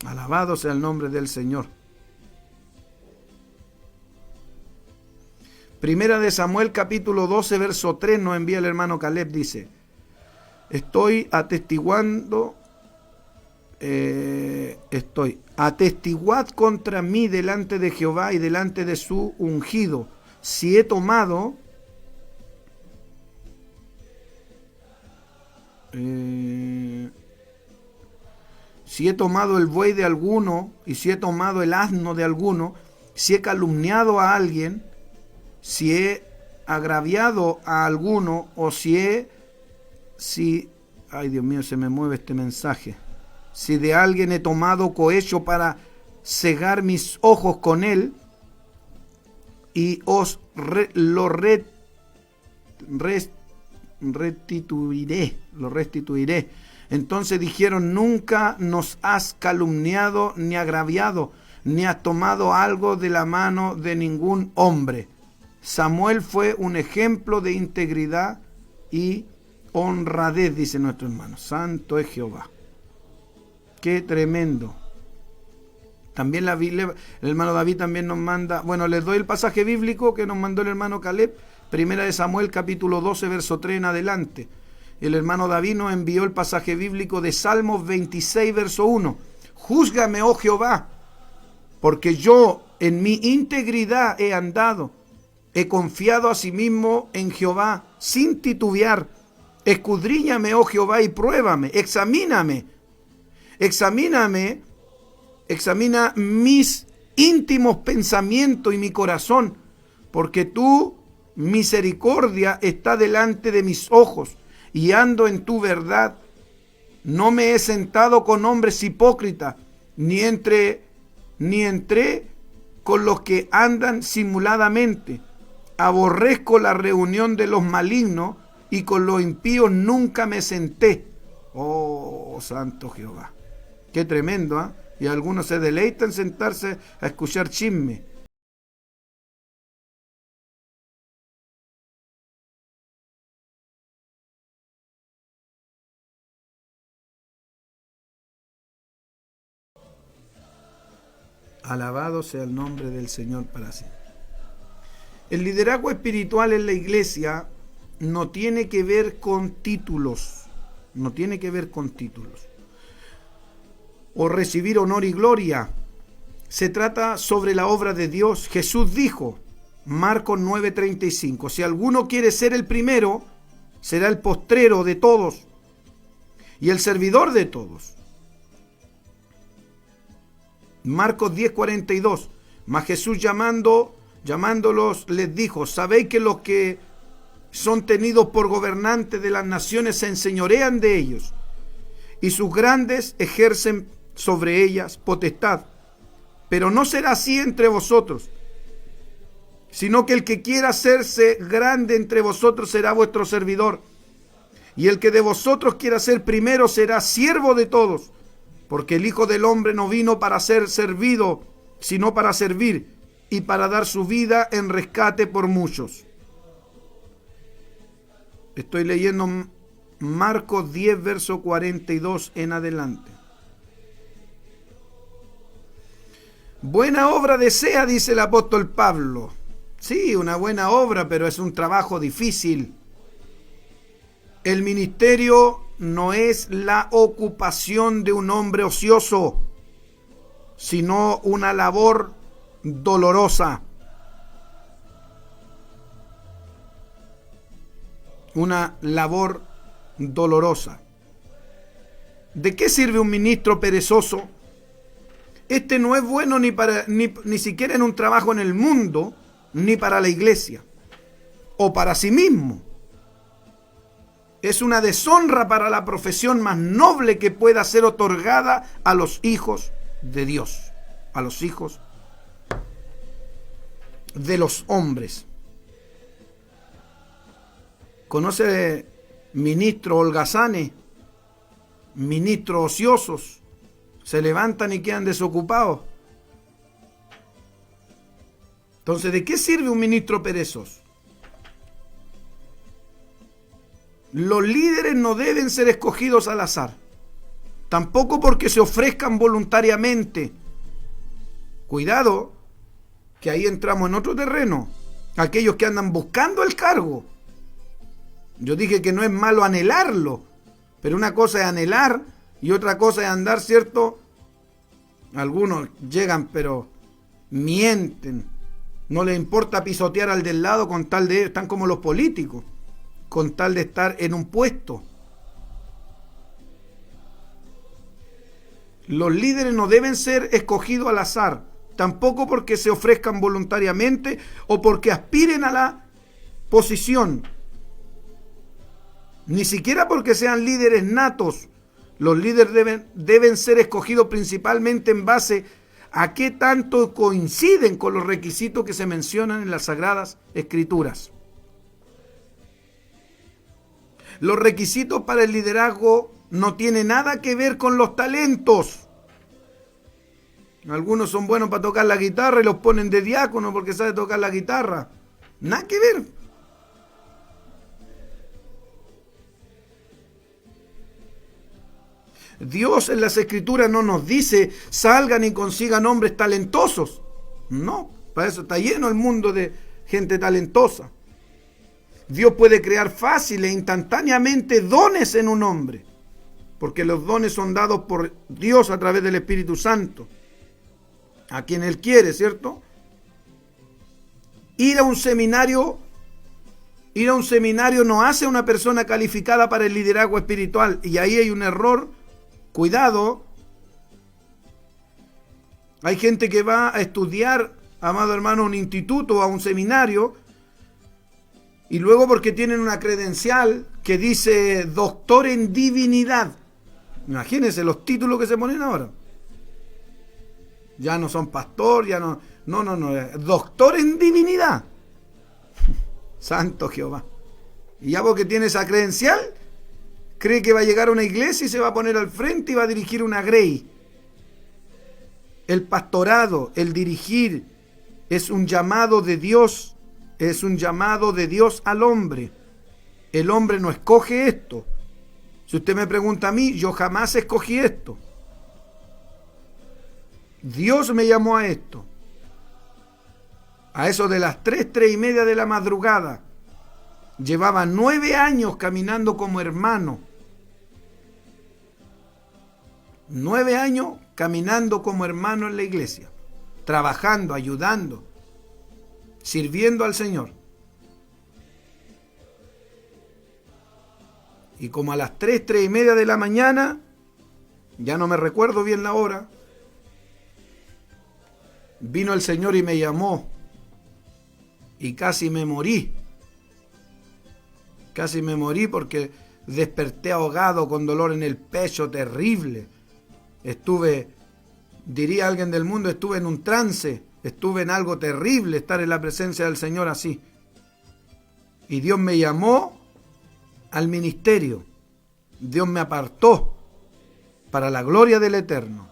Alabado sea el nombre del Señor. Primera de Samuel capítulo 12 verso 3 nos envía el hermano Caleb, dice, atestiguad contra mí delante de Jehová y delante de su ungido, si he tomado el buey de alguno, y si he tomado el asno de alguno, si he calumniado a alguien, si he agraviado a alguno, o ay Dios mío, se me mueve este mensaje, si de alguien he tomado cohecho para cegar mis ojos con él, y os lo restituiré. Entonces dijeron, nunca nos has calumniado ni agraviado, ni has tomado algo de la mano de ningún hombre. Samuel fue un ejemplo de integridad y honradez, dice nuestro hermano. Santo es Jehová. Qué tremendo. También la Biblia, el hermano David también nos manda, bueno, les doy el pasaje bíblico que nos mandó el hermano Caleb, Primera de Samuel capítulo 12 verso 3 en adelante. El hermano David nos envió el pasaje bíblico de Salmos 26 verso 1. Júzgame, oh Jehová, porque yo en mi integridad he andado. He confiado asimismo en Jehová sin titubear. Escudriñame, oh Jehová, y pruébame. Examíname, examina mis íntimos pensamientos y mi corazón, porque tú misericordia está delante de mis ojos, y ando en tu verdad. No me he sentado con hombres hipócritas, ni entré con los que andan simuladamente. Aborrezco la reunión de los malignos, y con los impíos nunca me senté. Oh, santo Jehová. Qué tremendo, ¿eh? Y algunos se deleitan en sentarse a escuchar chisme. Alabado sea el nombre del Señor para siempre. El liderazgo espiritual en la iglesia no tiene que ver con títulos, no tiene que ver con títulos, o recibir honor y gloria. Se trata sobre la obra de Dios. Jesús dijo, Marcos 9:35, si alguno quiere ser el primero, será el postrero de todos y el servidor de todos. Marcos 10:42, mas Jesús llamándolos les dijo, sabéis que los que son tenidos por gobernantes de las naciones se enseñorean de ellos, y sus grandes ejercen sobre ellas potestad. Pero no será así entre vosotros, sino que el que quiera hacerse grande entre vosotros será vuestro servidor, y el que de vosotros quiera ser primero será siervo de todos, porque el Hijo del Hombre no vino para ser servido, sino para servir, y para dar su vida en rescate por muchos. Estoy leyendo Marcos 10, verso 42 en adelante. Buena obra desea, dice el apóstol Pablo. Sí, una buena obra, pero es un trabajo difícil. El ministerio no es la ocupación de un hombre ocioso, sino una labor dolorosa. Una labor dolorosa. ¿De qué sirve un ministro perezoso? Este no es bueno ni siquiera en un trabajo en el mundo, ni para la iglesia, o para sí mismo. Es una deshonra para la profesión más noble que pueda ser otorgada a los hijos de Dios, a los hijos de los hombres. ¿Conoce ministros holgazanes, ministros ociosos? Se levantan y quedan desocupados. Entonces, ¿de qué sirve un ministro perezoso? Los líderes no deben ser escogidos al azar, tampoco porque se ofrezcan voluntariamente. Cuidado, que ahí entramos en otro terreno. Aquellos que andan buscando el cargo. Yo dije que no es malo anhelarlo, pero una cosa es anhelar y otra cosa es andar, ¿cierto? Algunos llegan pero mienten, no les importa pisotear al del lado con tal de, están como los políticos, con tal de estar en un puesto. Los líderes no deben ser escogidos al azar, tampoco porque se ofrezcan voluntariamente o porque aspiren a la posición, ni siquiera porque sean líderes natos. Los líderes deben ser escogidos principalmente en base a qué tanto coinciden con los requisitos que se mencionan en las Sagradas Escrituras. Los requisitos para el liderazgo no tienen nada que ver con los talentos. Algunos son buenos para tocar la guitarra y los ponen de diácono porque sabe tocar la guitarra. Nada que ver. Dios en las Escrituras no nos dice salgan y consigan hombres talentosos. No, para eso está lleno el mundo de gente talentosa. Dios puede crear fácil e instantáneamente dones en un hombre, porque los dones son dados por Dios a través del Espíritu Santo, a quien Él quiere, ¿cierto? Ir a un seminario no hace a una persona calificada para el liderazgo espiritual, y ahí hay un error. Cuidado, hay gente que va a estudiar, amado hermano, a un instituto o a un seminario Y luego porque tienen una credencial que dice doctor en divinidad. Imagínense los títulos que se ponen ahora. Ya no son pastor, ya no. No, doctor en divinidad. Santo Jehová. Y ya porque tiene esa credencial, cree que va a llegar a una iglesia y se va a poner al frente y va a dirigir una grey. El pastorado, el dirigir, es un llamado de Dios. Es un llamado de Dios al hombre. El hombre no escoge esto. Si usted me pregunta a mí, yo jamás escogí esto. Dios me llamó a esto. A eso de las 3:30 de la madrugada. Llevaba 9 años caminando como hermano. 9 años caminando como hermano en la iglesia. Trabajando, ayudando, sirviendo al Señor. Y como a las 3:30 de la mañana, ya no me recuerdo bien la hora, vino el Señor y me llamó. Y casi me morí. Casi me morí porque desperté ahogado con dolor en el pecho terrible. Estuve, diría alguien del mundo, estuve en un trance. Estuve en algo terrible, estar en la presencia del Señor así. Y Dios me llamó al ministerio. Dios me apartó para la gloria del Eterno.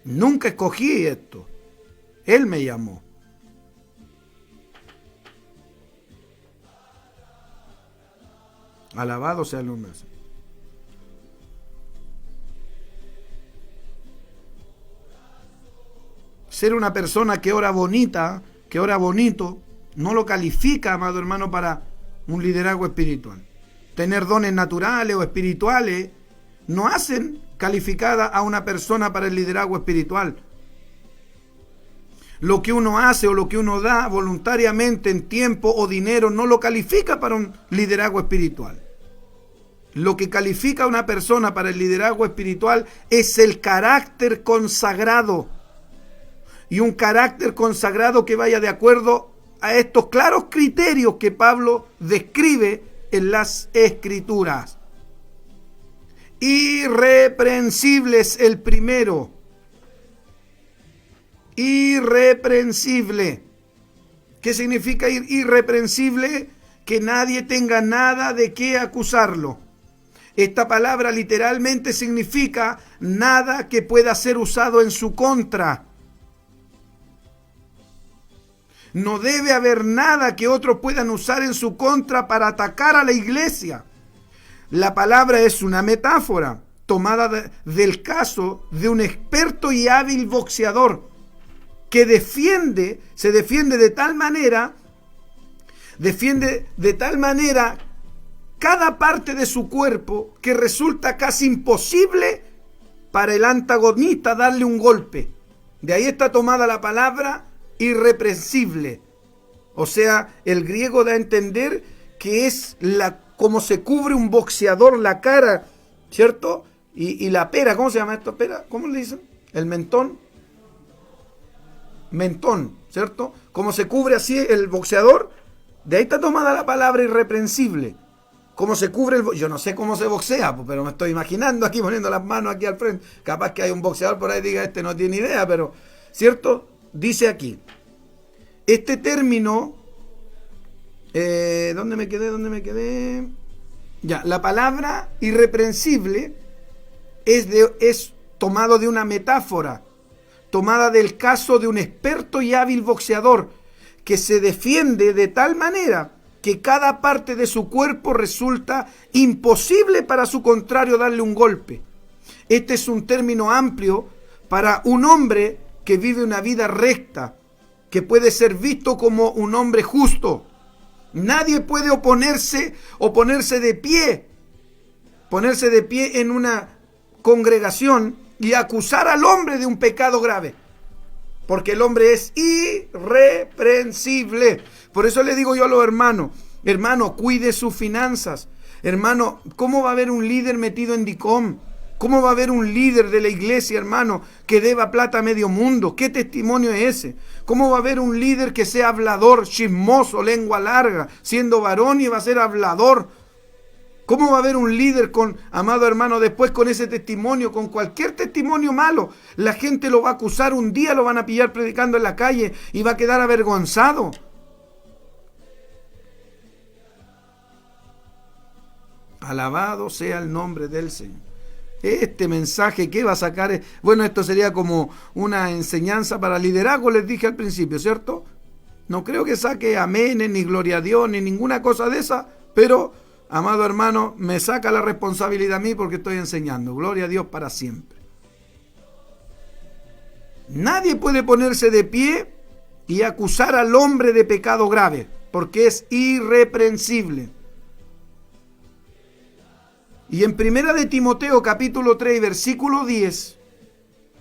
Nunca escogí esto. Él me llamó. Alabado sea el nombre del Señor. Ser una persona que ora bonita, que ora bonito, no lo califica, amado hermano, para un liderazgo espiritual. Tener dones naturales o espirituales no hacen calificada a una persona para el liderazgo espiritual. Lo que uno hace o lo que uno da voluntariamente en tiempo o dinero no lo califica para un liderazgo espiritual. Lo que califica a una persona para el liderazgo espiritual es el carácter consagrado. Y un carácter consagrado que vaya de acuerdo a estos claros criterios que Pablo describe en las Escrituras. Irreprensible es el primero. Irreprensible. ¿Qué significa irreprensible? Que nadie tenga nada de qué acusarlo. Esta palabra literalmente significa nada que pueda ser usado en su contra. No debe haber nada que otros puedan usar en su contra para atacar a la iglesia. La palabra es una metáfora tomada del caso de un experto y hábil boxeador que se defiende de tal manera cada parte de su cuerpo que resulta casi imposible para el antagonista darle un golpe. De ahí está tomada la palabra irreprensible. O sea, el griego da a entender que es como se cubre un boxeador la cara, ¿cierto? Y la pera, ¿cómo se llama esto? ¿Pera? ¿Cómo le dicen? El mentón, ¿cierto? Como se cubre así el boxeador, de ahí está tomada la palabra irreprensible. Cómo se cubre yo no sé cómo se boxea, pero me estoy imaginando aquí poniendo las manos aquí al frente. Capaz que hay un boxeador por ahí y diga, este no tiene idea, pero, ¿cierto? Dice aquí, este término, ¿dónde me quedé? Ya, la palabra irreprensible es tomado de una metáfora, tomada del caso de un experto y hábil boxeador que se defiende de tal manera que cada parte de su cuerpo resulta imposible para su contrario darle un golpe. Este es un término amplio para un hombre que vive una vida recta, que puede ser visto como un hombre justo. Nadie puede ponerse de pie en una congregación y acusar al hombre de un pecado grave, porque el hombre es irreprensible. Por eso le digo yo a los hermanos, hermano, cuide sus finanzas. Hermano, ¿cómo va a haber un líder metido en DICOM? ¿Cómo va a haber un líder de la iglesia, hermano, que deba plata a medio mundo? ¿Qué testimonio es ese? ¿Cómo va a haber un líder que sea hablador, chismoso, lengua larga, siendo varón y va a ser hablador? ¿Cómo va a haber un líder amado hermano, después con ese testimonio, con cualquier testimonio malo? La gente lo va a acusar, un día lo van a pillar predicando en la calle y va a quedar avergonzado. Alabado sea el nombre del Señor. Este mensaje que va a sacar, bueno, esto sería como una enseñanza para liderazgo, les dije al principio, ¿cierto? No creo que saque aménes, ni gloria a Dios, ni ninguna cosa de esa, pero, amado hermano, me saca la responsabilidad a mí porque estoy enseñando. Gloria a Dios para siempre. Nadie puede ponerse de pie y acusar al hombre de pecado grave, porque es irreprensible. Y en Primera de Timoteo capítulo 3 versículo 10,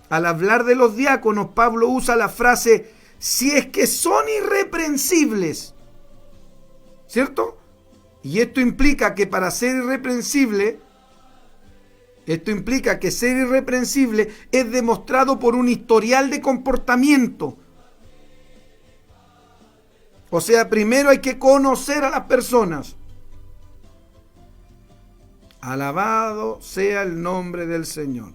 al hablar de los diáconos, Pablo usa la frase, si es que son irreprensibles, ¿cierto? Y esto implica que para ser irreprensible, ser irreprensible es demostrado por un historial de comportamiento. O sea, primero hay que conocer a las personas. Alabado sea el nombre del Señor.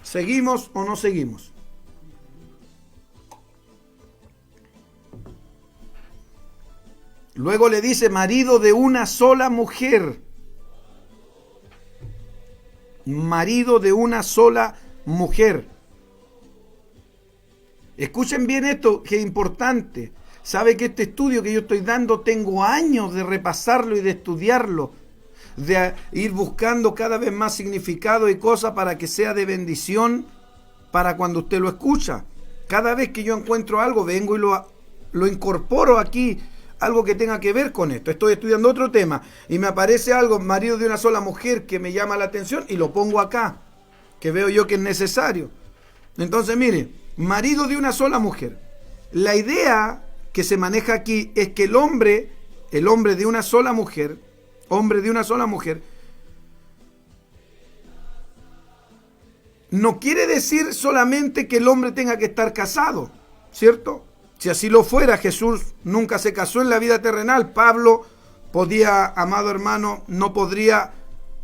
¿Seguimos o no seguimos? Luego le dice marido de una sola mujer. Marido de una sola mujer. Escuchen bien esto, que es importante. Sabe que este estudio que yo estoy dando, tengo años de repasarlo y de estudiarlo, de ir buscando cada vez más significado y cosas para que sea de bendición para cuando usted lo escucha. Cada vez que yo encuentro algo, vengo y lo incorporo aquí, algo que tenga que ver con esto. Estoy estudiando otro tema y me aparece algo, marido de una sola mujer, que me llama la atención y lo pongo acá, que veo yo que es necesario. Entonces, mire, marido de una sola mujer. La idea que se maneja aquí es que el hombre de una sola mujer, no quiere decir solamente que el hombre tenga que estar casado, ¿cierto? Si así lo fuera, Jesús nunca se casó en la vida terrenal. Pablo amado hermano, no podría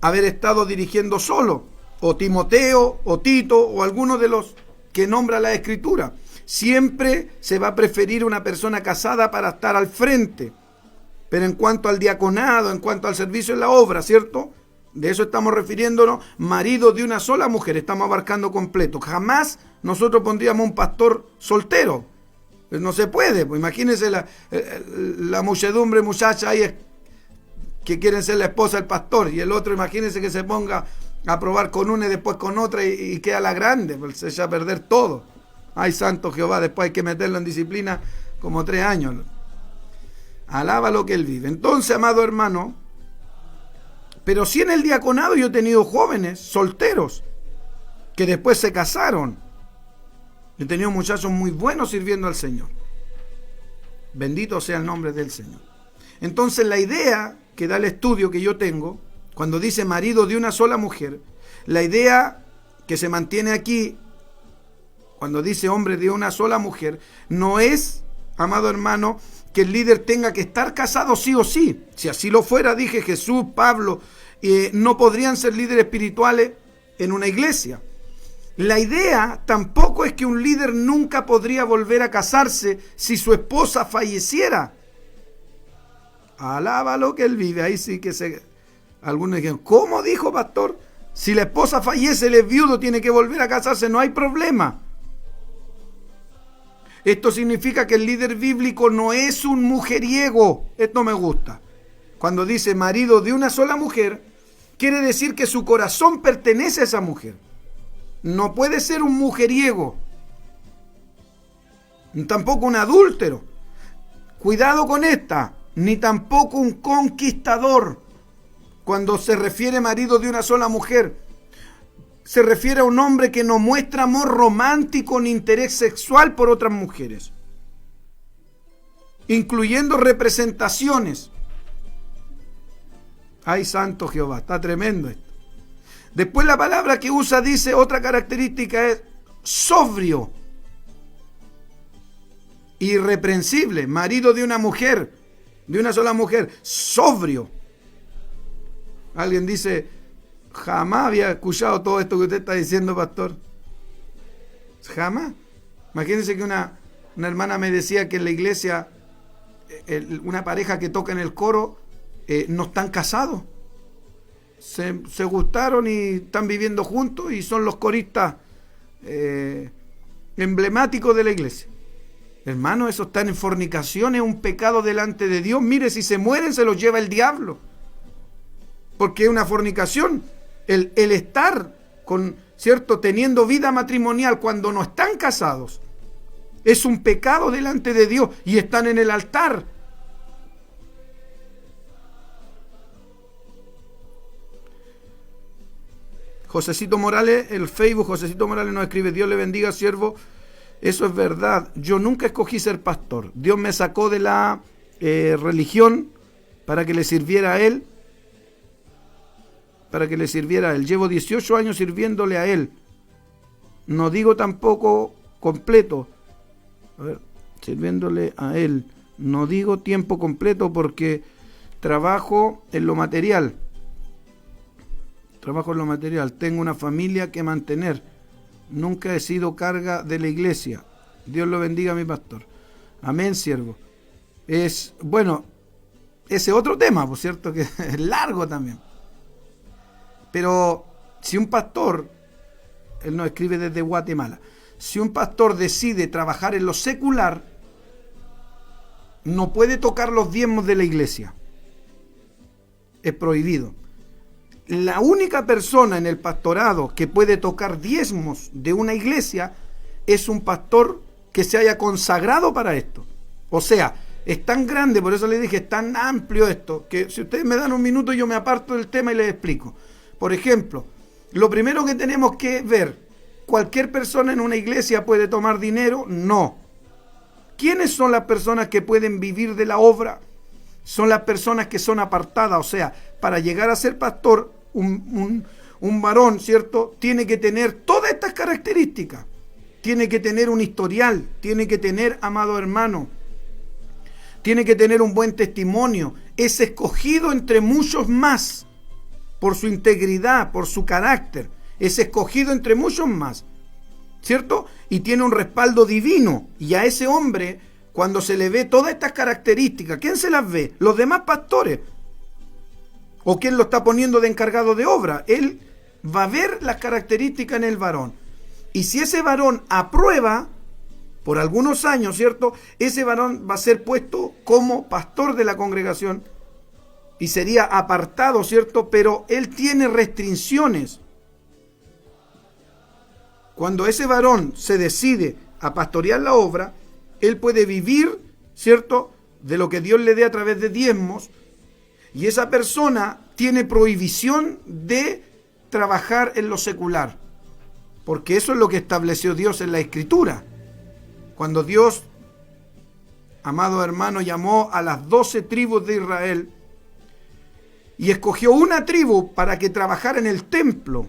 haber estado dirigiendo solo, o Timoteo, o Tito, o alguno de los que nombra la Escritura. Siempre se va a preferir una persona casada para estar al frente. Pero en cuanto al diaconado, en cuanto al servicio en la obra, ¿cierto? De eso estamos refiriéndonos, marido de una sola mujer, estamos abarcando completo. Jamás nosotros pondríamos un pastor soltero. No se puede, pues imagínense la muchedumbre muchacha ahí que quieren ser la esposa del pastor, y el otro, imagínense que se ponga a probar con una y después con otra y queda la grande, pues se echa a perder todo. Ay, santo Jehová, después hay que meterlo en disciplina como 3 años. Alaba lo que él vive. Entonces, amado hermano, pero sí en el diaconado yo he tenido jóvenes solteros que después se casaron. He tenido muchachos muy buenos sirviendo al Señor. Bendito sea el nombre del Señor. Entonces, la idea que da el estudio que yo tengo, cuando dice marido de una sola mujer, la idea que se mantiene aquí, cuando dice hombre de una sola mujer, no es, amado hermano, que el líder tenga que estar casado sí o sí. Si así lo fuera, dije, Jesús, Pablo, no podrían ser líderes espirituales en una iglesia. La idea tampoco es que un líder nunca podría volver a casarse si su esposa falleciera. Alaba lo que él vive. Ahí sí que algunos dijeron, ¿cómo dijo, pastor? Si la esposa fallece, él es viudo, tiene que volver a casarse, no hay problema. Esto significa que el líder bíblico no es un mujeriego. Esto me gusta. Cuando dice marido de una sola mujer, quiere decir que su corazón pertenece a esa mujer. No puede ser un mujeriego, tampoco un adúltero. Cuidado con esta, ni tampoco un conquistador. Cuando se refiere marido de una sola mujer, se refiere a un hombre que no muestra amor romántico ni interés sexual por otras mujeres, incluyendo representaciones. Ay, santo Jehová, está tremendo esto. Después la palabra que usa dice, otra característica es sobrio, irreprensible, marido de una mujer, de una sola mujer, sobrio. Alguien dice, jamás había escuchado todo esto que usted está diciendo, pastor. Jamás. Imagínense que una hermana me decía que en la iglesia, una pareja que toca en el coro, no están casados. Se gustaron y están viviendo juntos y son los coristas emblemáticos de la iglesia. Hermano, eso está en fornicación, es un pecado delante de Dios. Mire, si se mueren se los lleva el diablo, porque es una fornicación el estar con, ¿cierto?, teniendo vida matrimonial cuando no están casados. Es un pecado delante de Dios y están en el altar. Josecito Morales, el Facebook, Josecito Morales nos escribe, Dios le bendiga, siervo. Eso es verdad. Yo nunca escogí ser pastor. Dios me sacó de la religión para que le sirviera a Él. Para que le sirviera a Él. Llevo 18 años sirviéndole a Él. No digo tampoco completo. A ver, sirviéndole a Él. No digo tiempo completo porque trabajo en lo material. Trabajo en lo material. Tengo una familia que mantener. Nunca he sido carga de la iglesia. Dios lo bendiga, mi pastor. Amén, siervo. Es, bueno, ese otro tema, por cierto, que es largo también. Pero si un pastor, él nos escribe desde Guatemala, si un pastor decide trabajar en lo secular, no puede tocar los diezmos de la iglesia. Es prohibido. La única persona en el pastorado que puede tocar diezmos de una iglesia es un pastor que se haya consagrado para esto. O sea, es tan grande, por eso le dije, es tan amplio esto, que si ustedes me dan un minuto yo me aparto del tema y les explico. Por ejemplo, lo primero que tenemos que ver, ¿cualquier persona en una iglesia puede tomar dinero? No. ¿Quiénes son las personas que pueden vivir de la obra? Son las personas que son apartadas, o sea, para llegar a ser pastor, un varón, ¿cierto?, tiene que tener todas estas características. Tiene que tener un historial, tiene que tener, amado hermano, tiene que tener un buen testimonio, es escogido entre muchos más, por su integridad, por su carácter, es escogido entre muchos más, ¿cierto? Y tiene un respaldo divino, y a ese hombre, cuando se le ve todas estas características, ¿quién se las ve? Los demás pastores. ¿O quién lo está poniendo de encargado de obra? Él va a ver las características en el varón. Y si ese varón aprueba, por algunos años, ¿cierto?, ese varón va a ser puesto como pastor de la congregación y sería apartado, ¿cierto? Pero él tiene restricciones. Cuando ese varón se decide a pastorear la obra, él puede vivir, ¿cierto?, de lo que Dios le dé a través de diezmos, y esa persona tiene prohibición de trabajar en lo secular, porque eso es lo que estableció Dios en la Escritura. Cuando Dios, amado hermano, llamó a las 12 tribus de Israel y escogió una tribu para que trabajara en el templo,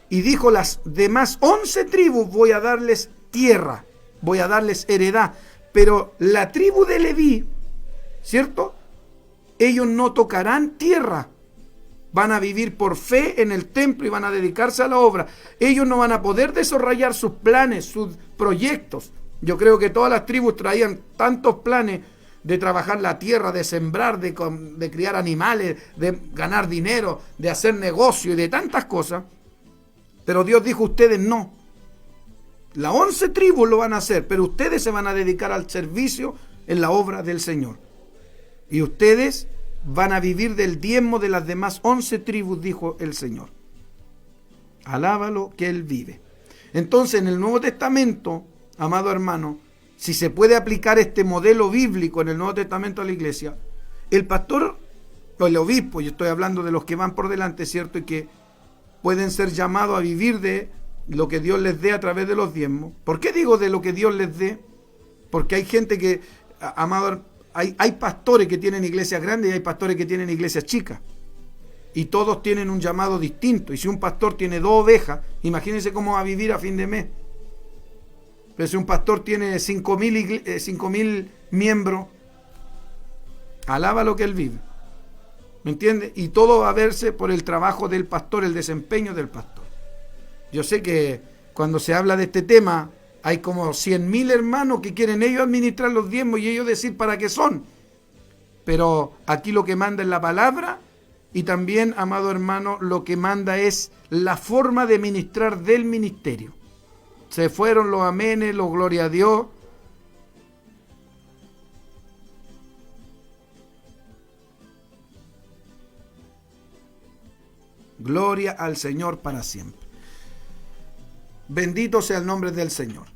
y dijo, las demás 11 tribus voy a darles tierra, voy a darles heredad, pero la tribu de Leví, ¿cierto?, ellos no tocarán tierra, van a vivir por fe en el templo y van a dedicarse a la obra. Ellos no van a poder desarrollar sus planes, sus proyectos. Yo creo que todas las tribus traían tantos planes de trabajar la tierra, de sembrar, de criar animales, de ganar dinero, de hacer negocio y de tantas cosas. Pero Dios dijo, ustedes no. Las 11 tribus lo van a hacer, pero ustedes se van a dedicar al servicio en la obra del Señor. Y ustedes van a vivir del diezmo de las demás 11 tribus, dijo el Señor. Alábalo que Él vive. Entonces, en el Nuevo Testamento, amado hermano, si se puede aplicar este modelo bíblico en el Nuevo Testamento a la iglesia, el pastor o el obispo, yo estoy hablando de los que van por delante, ¿cierto?, y que pueden ser llamados a vivir de lo que Dios les dé a través de los diezmos. ¿Por qué digo de lo que Dios les dé? Porque hay gente que, amado hay pastores que tienen iglesias grandes y hay pastores que tienen iglesias chicas. Y todos tienen un llamado distinto. Y si un pastor tiene 2 ovejas, imagínense cómo va a vivir a fin de mes. Pero si un pastor tiene 5.000 miembros, alaba lo que él vive. ¿Me entiende? Y todo va a verse por el trabajo del pastor, el desempeño del pastor. Yo sé que cuando se habla de este tema, hay como 100.000 hermanos que quieren ellos administrar los diezmos y ellos decir para qué son. Pero aquí lo que manda es la palabra, y también, amado hermano, lo que manda es la forma de ministrar del ministerio. Se fueron los amenes, los gloria a Dios. Gloria al Señor para siempre. Bendito sea el nombre del Señor.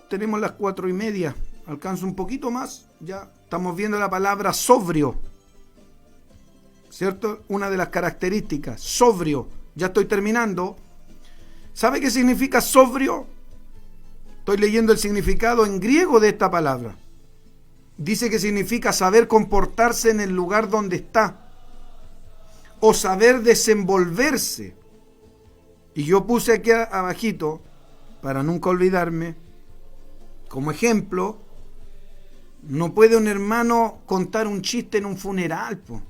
Tenemos las 4:30. Alcanzo un poquito más. Ya estamos viendo la palabra sobrio. ¿Cierto? Una de las características. Sobrio. Ya estoy terminando. ¿Sabe qué significa sobrio? Estoy leyendo el significado en griego de esta palabra. Dice que significa saber comportarse en el lugar donde está, o saber desenvolverse. Y yo puse aquí abajito, para nunca olvidarme, como ejemplo, no puede un hermano contar un chiste en un funeral, po.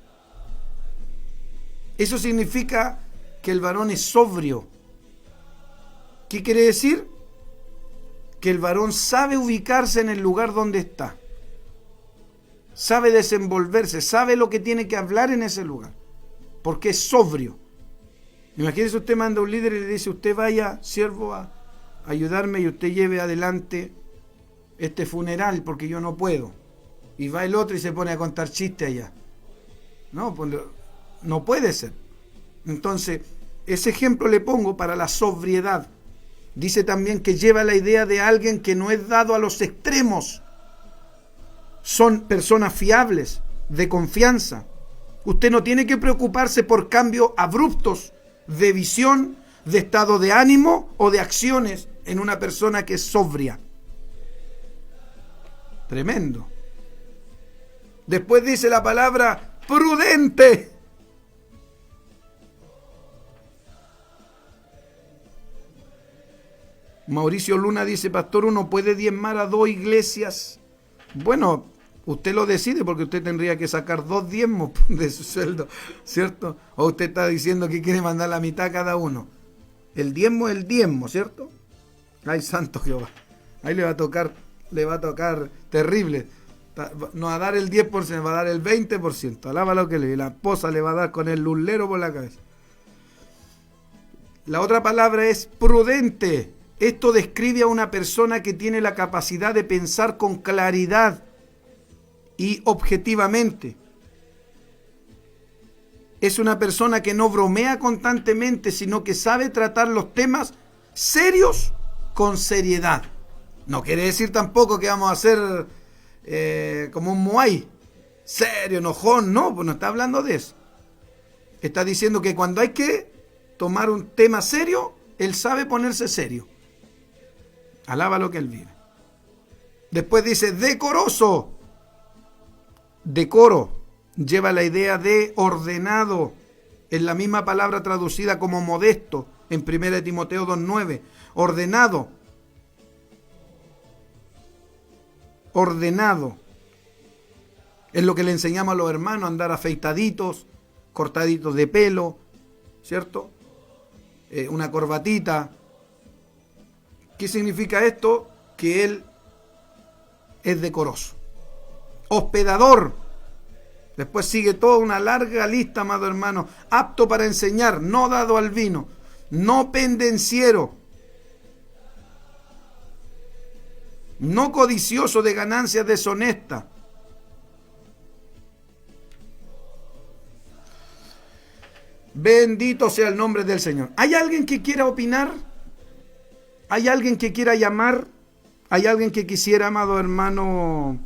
Eso significa que el varón es sobrio. ¿Qué quiere decir? Que el varón sabe ubicarse en el lugar donde está, sabe desenvolverse, sabe lo que tiene que hablar en ese lugar, porque es sobrio. Imagínese, usted manda a un líder y le dice: usted vaya, siervo, a ayudarme y usted lleve adelante este funeral porque yo no puedo. Y va el otro y se pone a contar chistes allá. No, pues no puede ser. Entonces, ese ejemplo le pongo para la sobriedad. Dice también que lleva la idea de alguien que no es dado a los extremos. Son personas fiables, de confianza. Usted no tiene que preocuparse por cambios abruptos de visión, de estado de ánimo o de acciones en una persona que es sobria. Tremendo. Después dice la palabra prudente. Mauricio Luna dice: pastor, ¿uno puede diezmar a 2 iglesias? Bueno, usted lo decide, porque usted tendría que sacar 2 diezmos de su sueldo, ¿cierto? O usted está diciendo que quiere mandar la mitad a cada uno. El diezmo es el diezmo, ¿cierto? Ay, santo Jehová. Ahí le va a tocar terrible. No va a dar el 10%, va a dar el 20%. Alaba lo que le. La esposa le va a dar con el lulero por la cabeza. La otra palabra es prudente. Esto describe a una persona que tiene la capacidad de pensar con claridad y objetivamente. Es una persona que no bromea constantemente, sino que sabe tratar los temas serios con seriedad. No quiere decir tampoco que vamos a ser como un Moai, serio, enojón, no, pues no está hablando de eso. Está diciendo que cuando hay que tomar un tema serio, él sabe ponerse serio. Alaba lo que él vive. Después dice decoroso. Decoro lleva la idea de ordenado. Es la misma palabra traducida como modesto en 1 Timoteo 2:9. Ordenado. Ordenado. Es lo que le enseñamos a los hermanos: andar afeitaditos, cortaditos de pelo, ¿cierto? Una corbatita. ¿Qué significa esto? Que él es decoroso. Hospedador. Después sigue toda una larga lista, amado hermano. Apto para enseñar, no dado al vino, no pendenciero, no codicioso de ganancias deshonestas. Bendito sea el nombre del Señor. ¿Hay alguien que quiera opinar? ¿Hay alguien que quiera llamar? ¿Hay alguien que quisiera, amado hermano?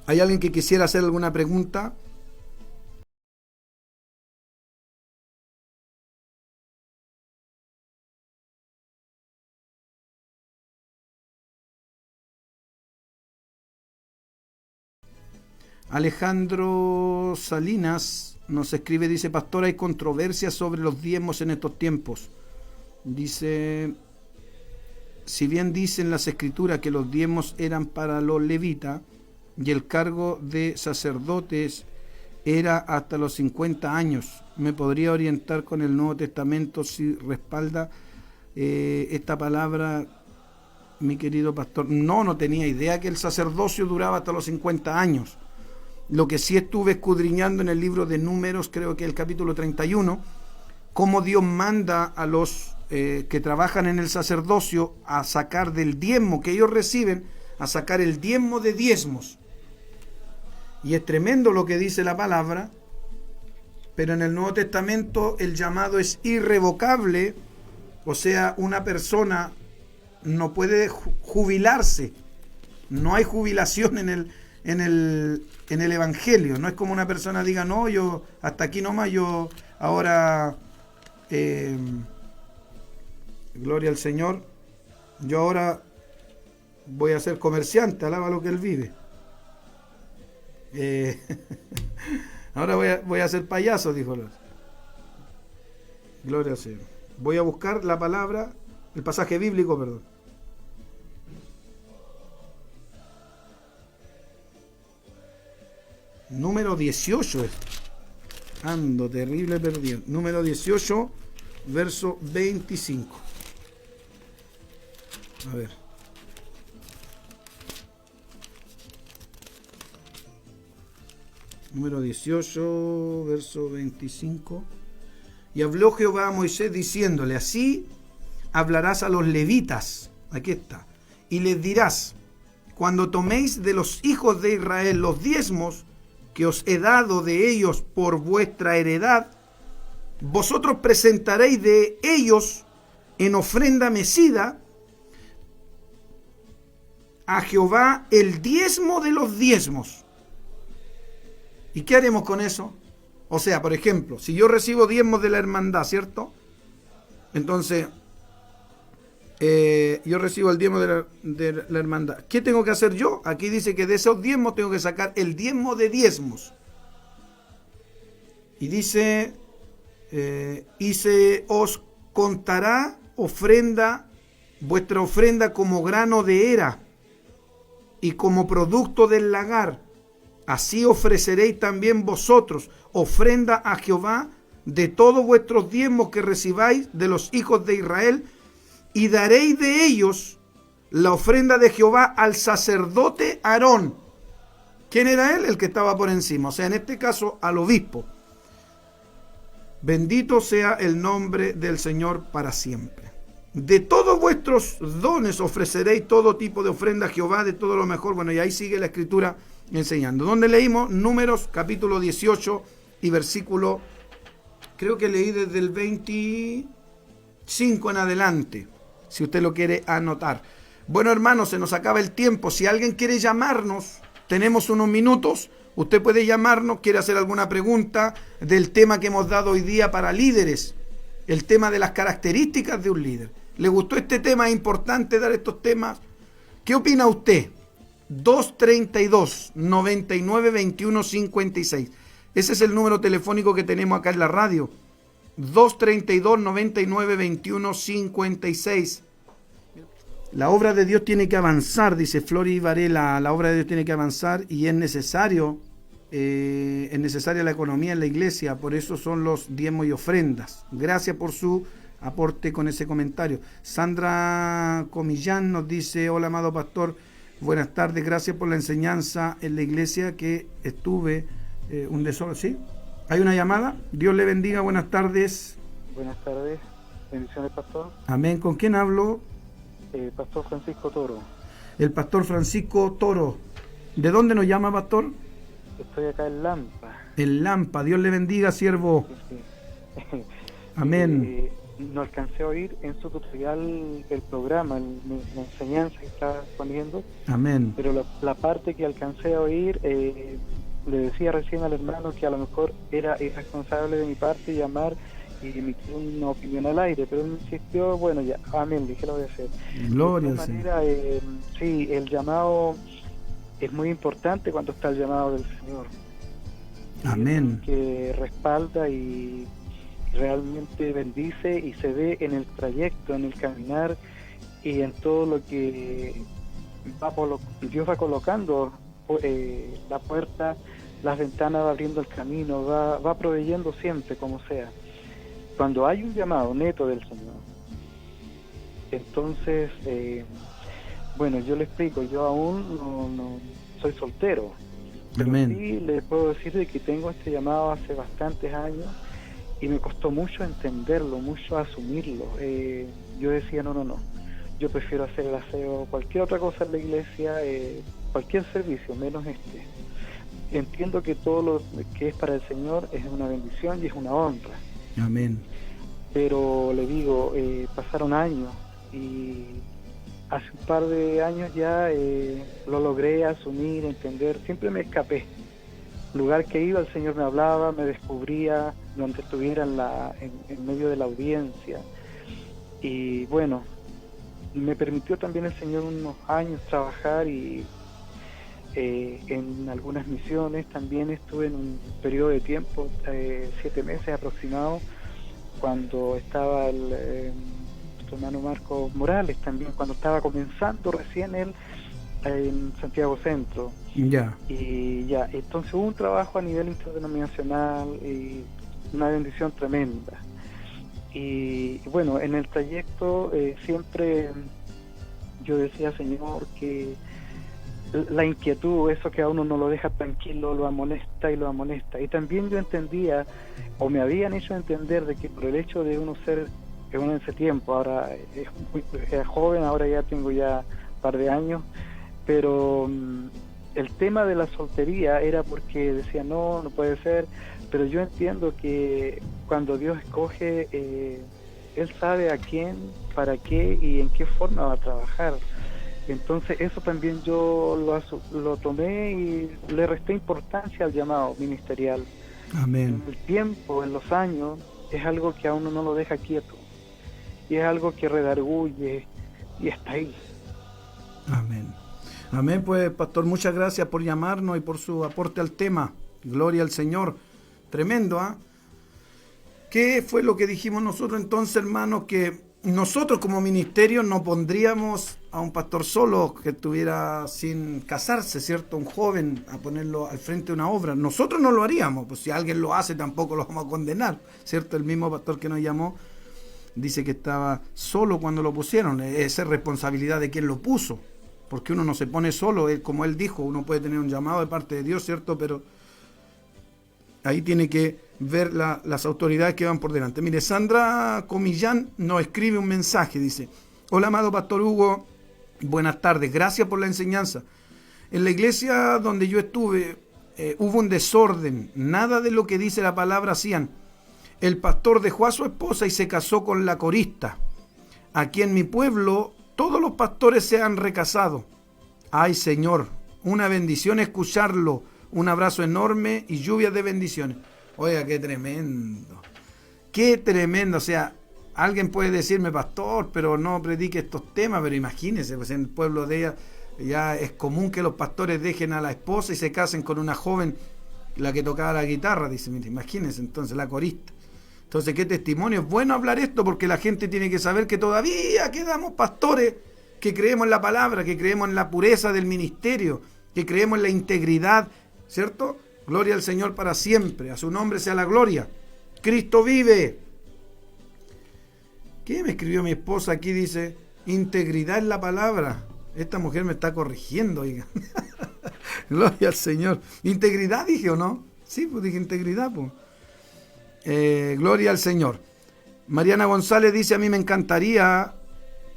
¿Hay alguien que quisiera hacer alguna pregunta? Alejandro Salinas nos escribe, dice: pastor, hay controversia sobre los diezmos en estos tiempos. Dice: si bien dicen las escrituras que los diezmos eran para los levitas y el cargo de sacerdotes era hasta los 50 años, ¿me podría orientar con el Nuevo Testamento si respalda esta palabra, mi querido pastor? No tenía idea que el sacerdocio duraba hasta los 50 años. Lo que sí estuve escudriñando en el libro de Números, creo que el capítulo 31, cómo Dios manda a los que trabajan en el sacerdocio a sacar del diezmo que ellos reciben, a sacar el diezmo de diezmos. Y es tremendo lo que dice la palabra, pero en el Nuevo Testamento el llamado es irrevocable, o sea, una persona no puede jubilarse, no hay jubilación en el Evangelio. No es como una persona diga: no, yo hasta aquí nomás, yo ahora, gloria al Señor, yo ahora voy a ser comerciante, alaba lo que Él vive. Ahora voy a ser payaso, dijo. Gloria al Señor. Voy a buscar la palabra, el pasaje bíblico, perdón. Número 18 es. Ando terrible perdido. Número 18, verso 25. A ver. Número 18, verso 25. Y habló Jehová a Moisés diciéndole: así hablarás a los levitas. Aquí está. Y les dirás: cuando toméis de los hijos de Israel los diezmos que os he dado de ellos por vuestra heredad, vosotros presentaréis de ellos en ofrenda mecida a Jehová el diezmo de los diezmos. ¿Y qué haremos con eso? O sea, por ejemplo, si yo recibo diezmos de la hermandad, ¿cierto? Entonces, yo recibo el diezmo de la hermandad. ¿Qué tengo que hacer yo? Aquí dice que de esos diezmos tengo que sacar el diezmo de diezmos. Y dice, y se os contará ofrenda, vuestra ofrenda como grano de era y como producto del lagar. Así ofreceréis también vosotros ofrenda a Jehová de todos vuestros diezmos que recibáis de los hijos de Israel, y daréis de ellos la ofrenda de Jehová al sacerdote Aarón. ¿Quién era él? El que estaba por encima, o sea, en este caso al obispo. Bendito sea el nombre del Señor para siempre. De todos vuestros dones ofreceréis todo tipo de ofrenda a Jehová, de todo lo mejor. Bueno, y ahí sigue la escritura enseñando. ¿Dónde leímos? Números capítulo 18 y versículo, creo que leí desde el 25 en adelante, si usted lo quiere anotar. Bueno, hermanos, se nos acaba el tiempo. Si alguien quiere llamarnos, tenemos unos minutos. Usted puede llamarnos, quiere hacer alguna pregunta del tema que hemos dado hoy día para líderes, el tema de las características de un líder. ¿Le gustó este tema? ¿Es importante dar estos temas? ¿Qué opina usted? 232 99 21 56. Ese es el número telefónico que tenemos acá en la radio. 232 99 21 56. La obra de Dios tiene que avanzar, dice Flori Varela. La obra de Dios tiene que avanzar y es necesaria la economía en la iglesia. Por eso son los diezmos y ofrendas. Gracias por su aporte con ese comentario. Sandra Comillán nos dice: hola, amado pastor, buenas tardes, gracias por la enseñanza en la iglesia que estuve un desorden. ¿Sí? ¿Hay una llamada? Dios le bendiga, buenas tardes. Buenas tardes, bendiciones, pastor. Amén. ¿Con quién hablo? Pastor Francisco Toro. El pastor Francisco Toro. ¿De dónde nos llama, pastor? Estoy acá en Lampa. En Lampa. Dios le bendiga, siervo. Sí. Amén. No alcancé a oír en su tutorial el programa, la enseñanza que está poniendo. Amén. Pero la parte que alcancé a oír, le decía recién al hermano que a lo mejor era irresponsable de mi parte llamar y emitir una opinión al aire, pero él me insistió. Bueno, ya, amén, dije, lo voy a hacer. Gloria de al manera, sí, el llamado es muy importante cuando está el llamado del Señor. Amén. Que respalda y realmente bendice, y se ve en el trayecto, en el caminar y en todo lo que Dios va colocando, la puerta, las ventanas, va abriendo el camino, va proveyendo siempre, como sea. Cuando hay un llamado neto del Señor, entonces, bueno, yo le explico, yo aún no soy soltero, pero Amén. sí le puedo decir de que tengo este llamado hace bastantes años, y me costó mucho entenderlo, mucho asumirlo. Yo decía, no, yo prefiero hacer el aseo, cualquier otra cosa en la iglesia, cualquier servicio, menos este. Entiendo que todo lo que es para el Señor es una bendición y es una honra. Amén. Pero le digo, pasaron años, y hace un par de años ya lo logré asumir, entender, siempre me escapé. Lugar que iba, el Señor me hablaba, me descubría, donde estuviera en medio de la audiencia. Y bueno, me permitió también el Señor unos años trabajar, y en algunas misiones. También estuve en un periodo de tiempo, 7 meses aproximado, cuando estaba nuestro hermano Marco Morales, también cuando estaba comenzando recién él en Santiago Centro. Ya. Y ya, entonces hubo un trabajo a nivel interdenominacional y una bendición tremenda. Y bueno, en el trayecto siempre yo decía, Señor, que la inquietud, eso que a uno no lo deja tranquilo, lo amonesta y lo amonesta. Y también yo entendía, o me habían hecho entender, de que por el hecho de uno ser, uno en ese tiempo, ahora era joven, ahora ya tengo ya un par de años, pero el tema de la soltería era porque decía, no puede ser, pero yo entiendo que cuando Dios escoge, Él sabe a quién, para qué y en qué forma va a trabajar. Entonces eso también yo lo tomé y le resté importancia al llamado ministerial. Amén. En el tiempo, en los años, es algo que a uno no lo deja quieto, y es algo que redarguye, y está ahí. Amén. Amén, pues pastor, muchas gracias por llamarnos y por su aporte al tema. Gloria al Señor. Tremendo, ¿ah? ¿Qué fue lo que dijimos nosotros entonces, hermanos? Que nosotros como ministerio no pondríamos a un pastor solo que estuviera sin casarse, ¿cierto? Un joven, a ponerlo al frente de una obra. Nosotros no lo haríamos, pues si alguien lo hace tampoco lo vamos a condenar, ¿cierto? El mismo pastor que nos llamó dice que estaba solo cuando lo pusieron. Esa es responsabilidad de quien lo puso, porque uno no se pone solo. Como él dijo, uno puede tener un llamado de parte de Dios, ¿cierto? Pero ahí tiene que ver las autoridades que van por delante. Mire, Sandra Comillán nos escribe un mensaje, dice: hola, amado pastor Hugo, buenas tardes, gracias por la enseñanza. En la iglesia donde yo estuve hubo un desorden, nada de lo que dice la palabra hacían. El pastor dejó a su esposa y se casó con la corista. Aquí en mi pueblo todos los pastores se han recasado. Ay, Señor, una bendición escucharlo. Un abrazo enorme y lluvia de bendiciones. Oiga, qué tremendo. Qué tremendo. O sea, alguien puede decirme, pastor, pero no predique estos temas. Pero imagínese, pues en el pueblo de ella ya es común que los pastores dejen a la esposa y se casen con una joven, la que tocaba la guitarra. Dice, mire, imagínese entonces, la corista. Entonces, qué testimonio. Es bueno hablar esto porque la gente tiene que saber que todavía quedamos pastores que creemos en la palabra, que creemos en la pureza del ministerio, que creemos en la integridad, ¿cierto? Gloria al Señor para siempre. A su nombre sea la gloria. Cristo vive. ¿Qué me escribió mi esposa aquí? Dice, integridad en la palabra. Esta mujer me está corrigiendo, oiga. Gloria al Señor. ¿Integridad dije o no? Sí, pues dije integridad, pues. Gloria al Señor. Mariana González dice, a mí me encantaría,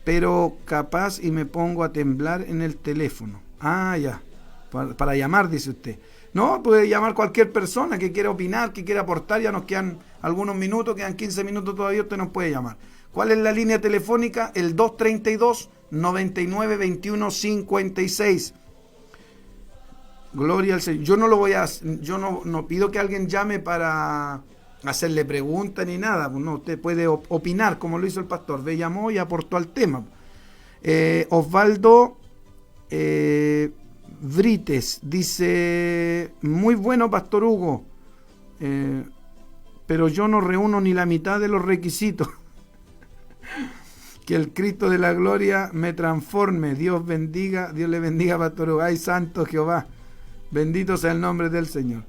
pero capaz y me pongo a temblar en el teléfono. Ah, ya. Para llamar, dice usted. No, puede llamar cualquier persona que quiera opinar, que quiera aportar. Ya nos quedan algunos minutos, quedan 15 minutos todavía, usted nos puede llamar. ¿Cuál es la línea telefónica? El 232-9921-56. Gloria al Señor. Yo no pido que alguien llame para hacerle preguntas ni nada. No, usted puede opinar, como lo hizo el pastor. Ve, llamó y aportó al tema. Osvaldo, Brites dice, muy bueno, Pastor Hugo, pero yo no reúno ni la mitad de los requisitos. Que el Cristo de la gloria me transforme. Dios le bendiga, Pastor Hugo. Ay, santo Jehová, bendito sea el nombre del Señor.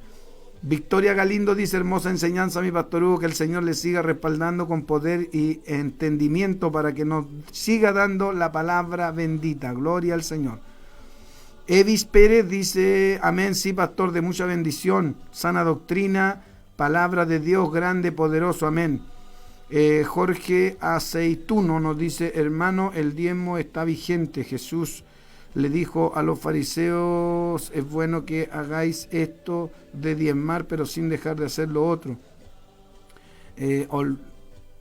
Victoria Galindo dice, hermosa enseñanza, mi Pastor Hugo, que el Señor le siga respaldando con poder y entendimiento para que nos siga dando la palabra bendita. Gloria al Señor. Evis Pérez dice, amén, sí, pastor, de mucha bendición, sana doctrina, palabra de Dios, grande, poderoso, amén. Jorge Aceituno nos dice, hermano, el diezmo está vigente. Jesús le dijo a los fariseos, es bueno que hagáis esto de diezmar, pero sin dejar de hacer lo otro. Que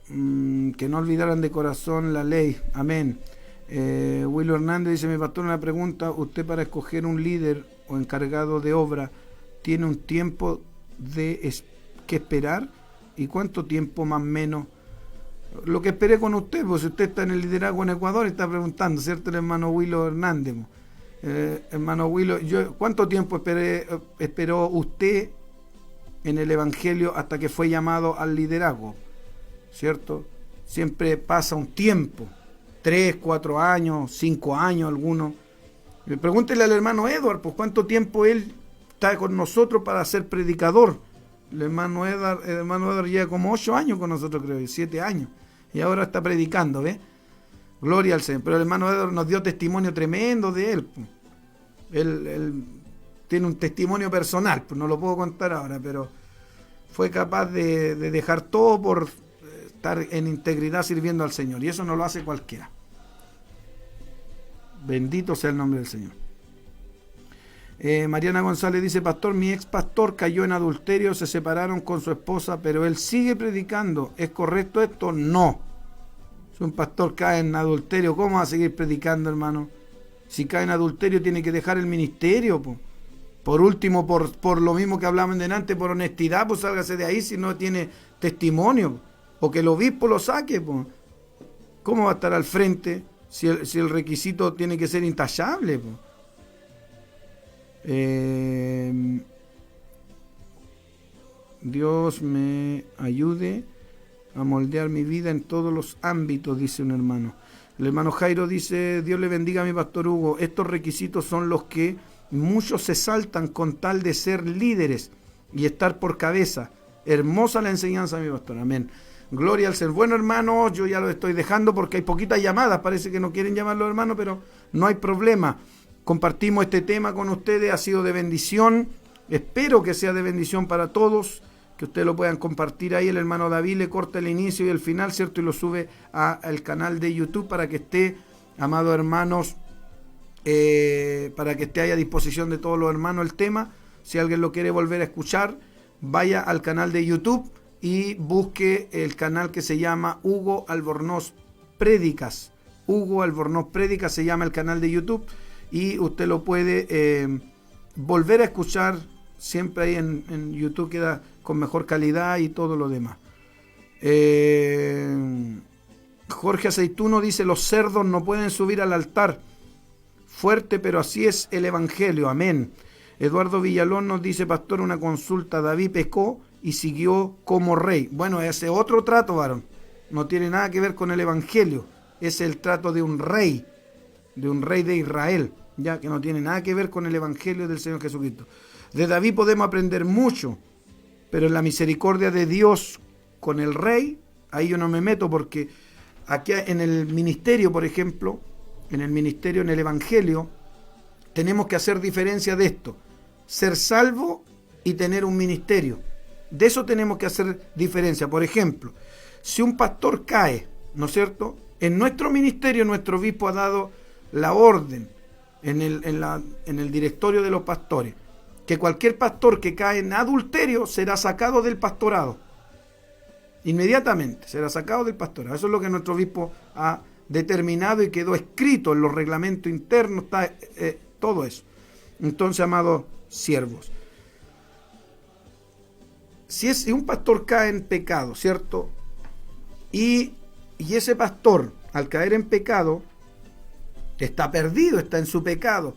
no olvidaran de corazón la ley, amén. Willo Hernández dice, mi pastor, una pregunta, usted para escoger un líder o encargado de obra, ¿tiene un tiempo que esperar? ¿Y cuánto tiempo más o menos? Lo que esperé con usted, pues si usted está en el liderazgo en Ecuador, está preguntando, ¿cierto? El hermano Willo Hernández. Hermano Willo, ¿cuánto tiempo esperó usted en el Evangelio hasta que fue llamado al liderazgo? ¿Cierto? Siempre pasa un tiempo, 3, 4 años, 5 años algunos. Pregúntele al hermano Edward, pues cuánto tiempo él está con nosotros para ser predicador. El hermano Edward lleva como 8 años con nosotros, creo, 7 años. Y ahora está predicando, ¿ves? Gloria al Señor. Pero el hermano Edward nos dio testimonio tremendo de él. Él tiene un testimonio personal, pues no lo puedo contar ahora, pero fue capaz de dejar todo por estar en integridad sirviendo al Señor. Y eso no lo hace cualquiera. Bendito sea el nombre del Señor. Mariana González dice, pastor, mi ex pastor cayó en adulterio, se separaron con su esposa, pero él sigue predicando. ¿Es correcto esto? No. Si un pastor cae en adulterio, ¿cómo va a seguir predicando, hermano? Si cae en adulterio tiene que dejar el ministerio, po. Por último, por lo mismo que hablaban delante, por honestidad, pues sálgase de ahí si no tiene testimonio, o que el obispo lo saque, po. ¿Cómo va a estar al frente si el requisito tiene que ser intachable, po? Dios me ayude a moldear mi vida en todos los ámbitos, dice un hermano. El hermano Jairo dice, Dios le bendiga a mi pastor Hugo, estos requisitos son los que muchos se saltan con tal de ser líderes y estar por cabeza. Hermosa la enseñanza, mi pastor, amén. Gloria al Señor. Bueno, hermanos, yo ya lo estoy dejando porque hay poquitas llamadas, parece que no quieren llamar los hermanos, pero no hay problema. Compartimos este tema con ustedes, ha sido de bendición, espero que sea de bendición para todos, que ustedes lo puedan compartir ahí. El hermano David le corta el inicio y el final, ¿cierto? Y lo sube al canal de YouTube para que esté, amados hermanos, para que esté ahí a disposición de todos los hermanos el tema. Si alguien lo quiere volver a escuchar, vaya al canal de YouTube y busque el canal que se llama Hugo Albornoz Prédicas. Hugo Albornoz Prédicas se llama el canal de YouTube. Y usted lo puede volver a escuchar, siempre ahí en YouTube queda con mejor calidad y todo lo demás. Jorge Aceituno dice, los cerdos no pueden subir al altar. Fuerte, pero así es el Evangelio, amén. Eduardo Villalón nos dice, pastor, una consulta, David pecó y siguió como rey. Bueno, ese otro trato, varón, no tiene nada que ver con el Evangelio, es el trato de un rey de Israel, ya que no tiene nada que ver con el Evangelio del Señor Jesucristo. De David podemos aprender mucho, pero en la misericordia de Dios con el rey, ahí yo no me meto, porque aquí en el ministerio, por ejemplo, en el Evangelio, tenemos que hacer diferencia de esto, ser salvo y tener un ministerio. De eso tenemos que hacer diferencia. Por ejemplo, si un pastor cae, ¿no es cierto? En nuestro ministerio, nuestro obispo ha dado la orden en el directorio de los pastores, que cualquier pastor que cae en adulterio será sacado del pastorado. Inmediatamente será sacado del pastorado. Eso es lo que nuestro obispo ha determinado y quedó escrito en los reglamentos internos, está todo eso. Entonces, amados siervos, si un pastor cae en pecado, ¿cierto? Y ese pastor, al caer en pecado, está perdido, está en su pecado,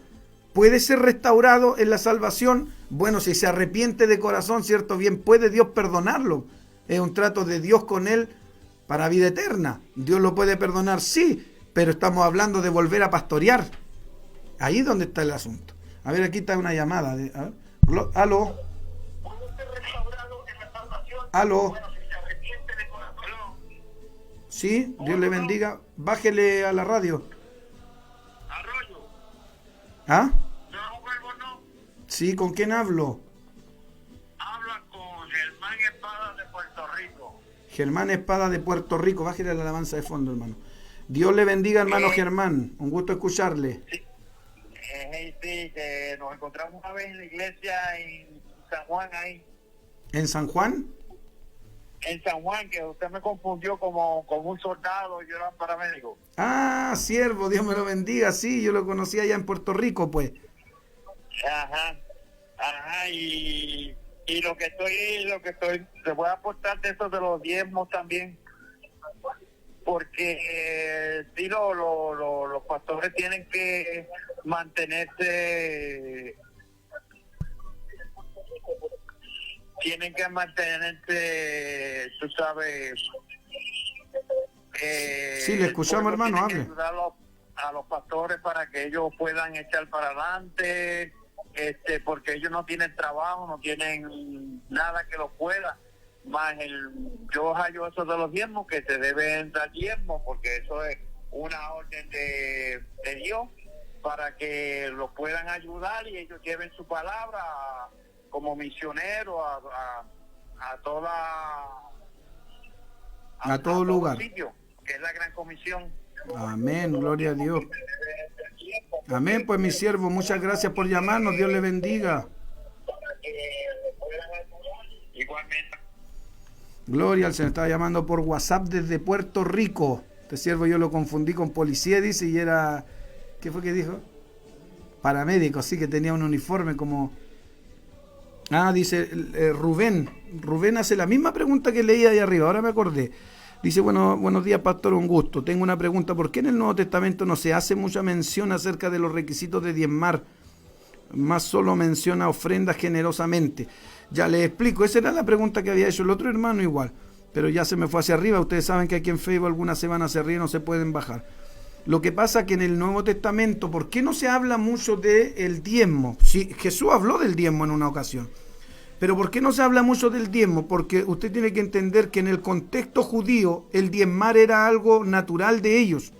puede ser restaurado en la salvación. Bueno, si se arrepiente de corazón, ¿cierto? Bien, puede Dios perdonarlo. Es un trato de Dios con él para vida eterna. Dios lo puede perdonar, sí, pero estamos hablando de volver a pastorear. Ahí es donde está el asunto. A ver, aquí está una llamada. Aló. Aló. Sí, Dios le bendiga. Bájele a la radio. Arroyo. ¿Ah? No. Sí, ¿con quién hablo? Habla con Germán Espada de Puerto Rico. Germán Espada de Puerto Rico. Bájele la alabanza de fondo, hermano. Dios le bendiga, hermano Germán. Un gusto escucharle. Sí, sí, que nos encontramos una vez en la iglesia en San Juan ahí. ¿En San Juan? En San Juan, que usted me confundió como un soldado, yo era un paramédico. Ah, siervo, Dios me lo bendiga. Sí, yo lo conocí allá en Puerto Rico, pues. Ajá, y lo que estoy, te voy a aportar de eso de los diezmos también, porque sí, los pastores tienen que mantenerse, tú sabes. Sí, le escuchamos, hermano, hable. Ayudar a los pastores para que ellos puedan echar para adelante, porque ellos no tienen trabajo, no tienen nada que los pueda. Más yo hallo eso de los diezmos, que se deben dar diezmos, porque eso es una orden de Dios para que los puedan ayudar y ellos lleven su palabra como misioneros a todo lugar, sitio, que es la gran comisión. Amén, gloria a Dios. Amén, pues mi siervo, muchas gracias por llamarnos, Dios le bendiga. Igualmente. Gloria al Señor, estaba llamando por WhatsApp desde Puerto Rico. Este siervo yo lo confundí con policía, dice, y era, ¿qué fue que dijo? Paramédico, sí, que tenía un uniforme como... Ah, dice Rubén hace la misma pregunta que leía ahí arriba, ahora me acordé. Dice, buenos días, pastor, un gusto. Tengo una pregunta, ¿por qué en el Nuevo Testamento no se hace mucha mención acerca de los requisitos de diezmar? Más solo menciona ofrendas generosamente. Ya les explico, esa era la pregunta que había hecho el otro hermano igual, pero ya se me fue hacia arriba. Ustedes saben que aquí en Facebook algunas se van hacia arriba y no se pueden bajar. Lo que pasa que en el Nuevo Testamento, ¿por qué no se habla mucho del diezmo? Sí, Jesús habló del diezmo en una ocasión. Pero ¿por qué no se habla mucho del diezmo? Porque usted tiene que entender que en el contexto judío el diezmar era algo natural de ellos.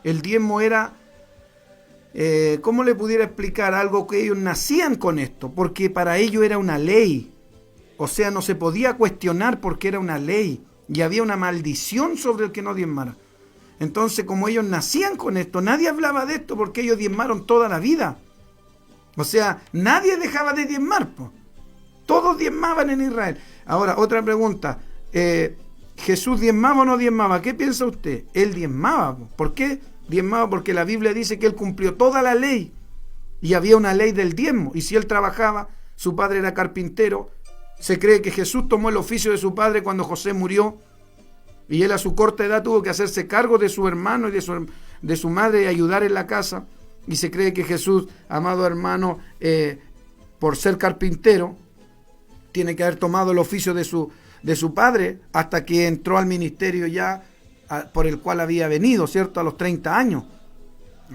El diezmo era, ¿cómo le pudiera explicar? Algo que ellos nacían con esto, porque para ellos era una ley. O sea, no se podía cuestionar porque era una ley y había una maldición sobre el que no diezmara. Entonces, como ellos nacían con esto, nadie hablaba de esto porque ellos diezmaron toda la vida. O sea, nadie dejaba de diezmar, pues. Todos diezmaban en Israel. Ahora, otra pregunta. ¿Jesús diezmaba o no diezmaba? ¿Qué piensa usted? Él diezmaba. ¿Por qué diezmaba? Porque la Biblia dice que él cumplió toda la ley. Y había una ley del diezmo. Y si él trabajaba, su padre era carpintero. Se cree que Jesús tomó el oficio de su padre cuando José murió. Y él a su corta edad tuvo que hacerse cargo de su hermano y de su madre y ayudar en la casa. Y se cree que Jesús, amado hermano, por ser carpintero, tiene que haber tomado el oficio de su padre hasta que entró al ministerio ya por el cual había venido, ¿cierto? A los 30 años.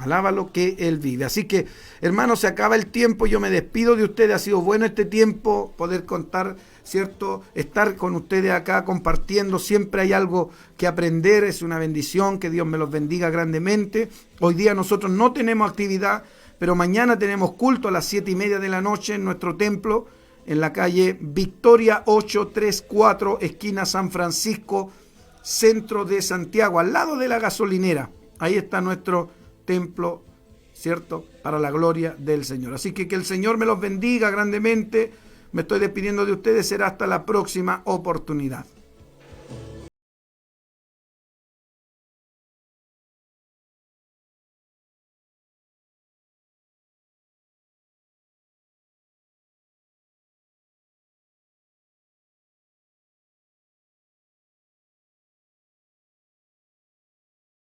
Alábalo que él vive. Así que, hermanos, se acaba el tiempo. Yo me despido de ustedes. Ha sido bueno este tiempo, poder contar, ¿cierto? Estar con ustedes acá compartiendo. Siempre hay algo que aprender. Es una bendición. Que Dios me los bendiga grandemente. Hoy día nosotros no tenemos actividad, pero mañana tenemos culto a las 7:30 de la noche en nuestro templo, en la calle Victoria 834, esquina San Francisco, centro de Santiago, al lado de la gasolinera. Ahí está nuestro templo, ¿cierto? Para la gloria del Señor. Así que el Señor me los bendiga grandemente. Me estoy despidiendo de ustedes. Será hasta la próxima oportunidad.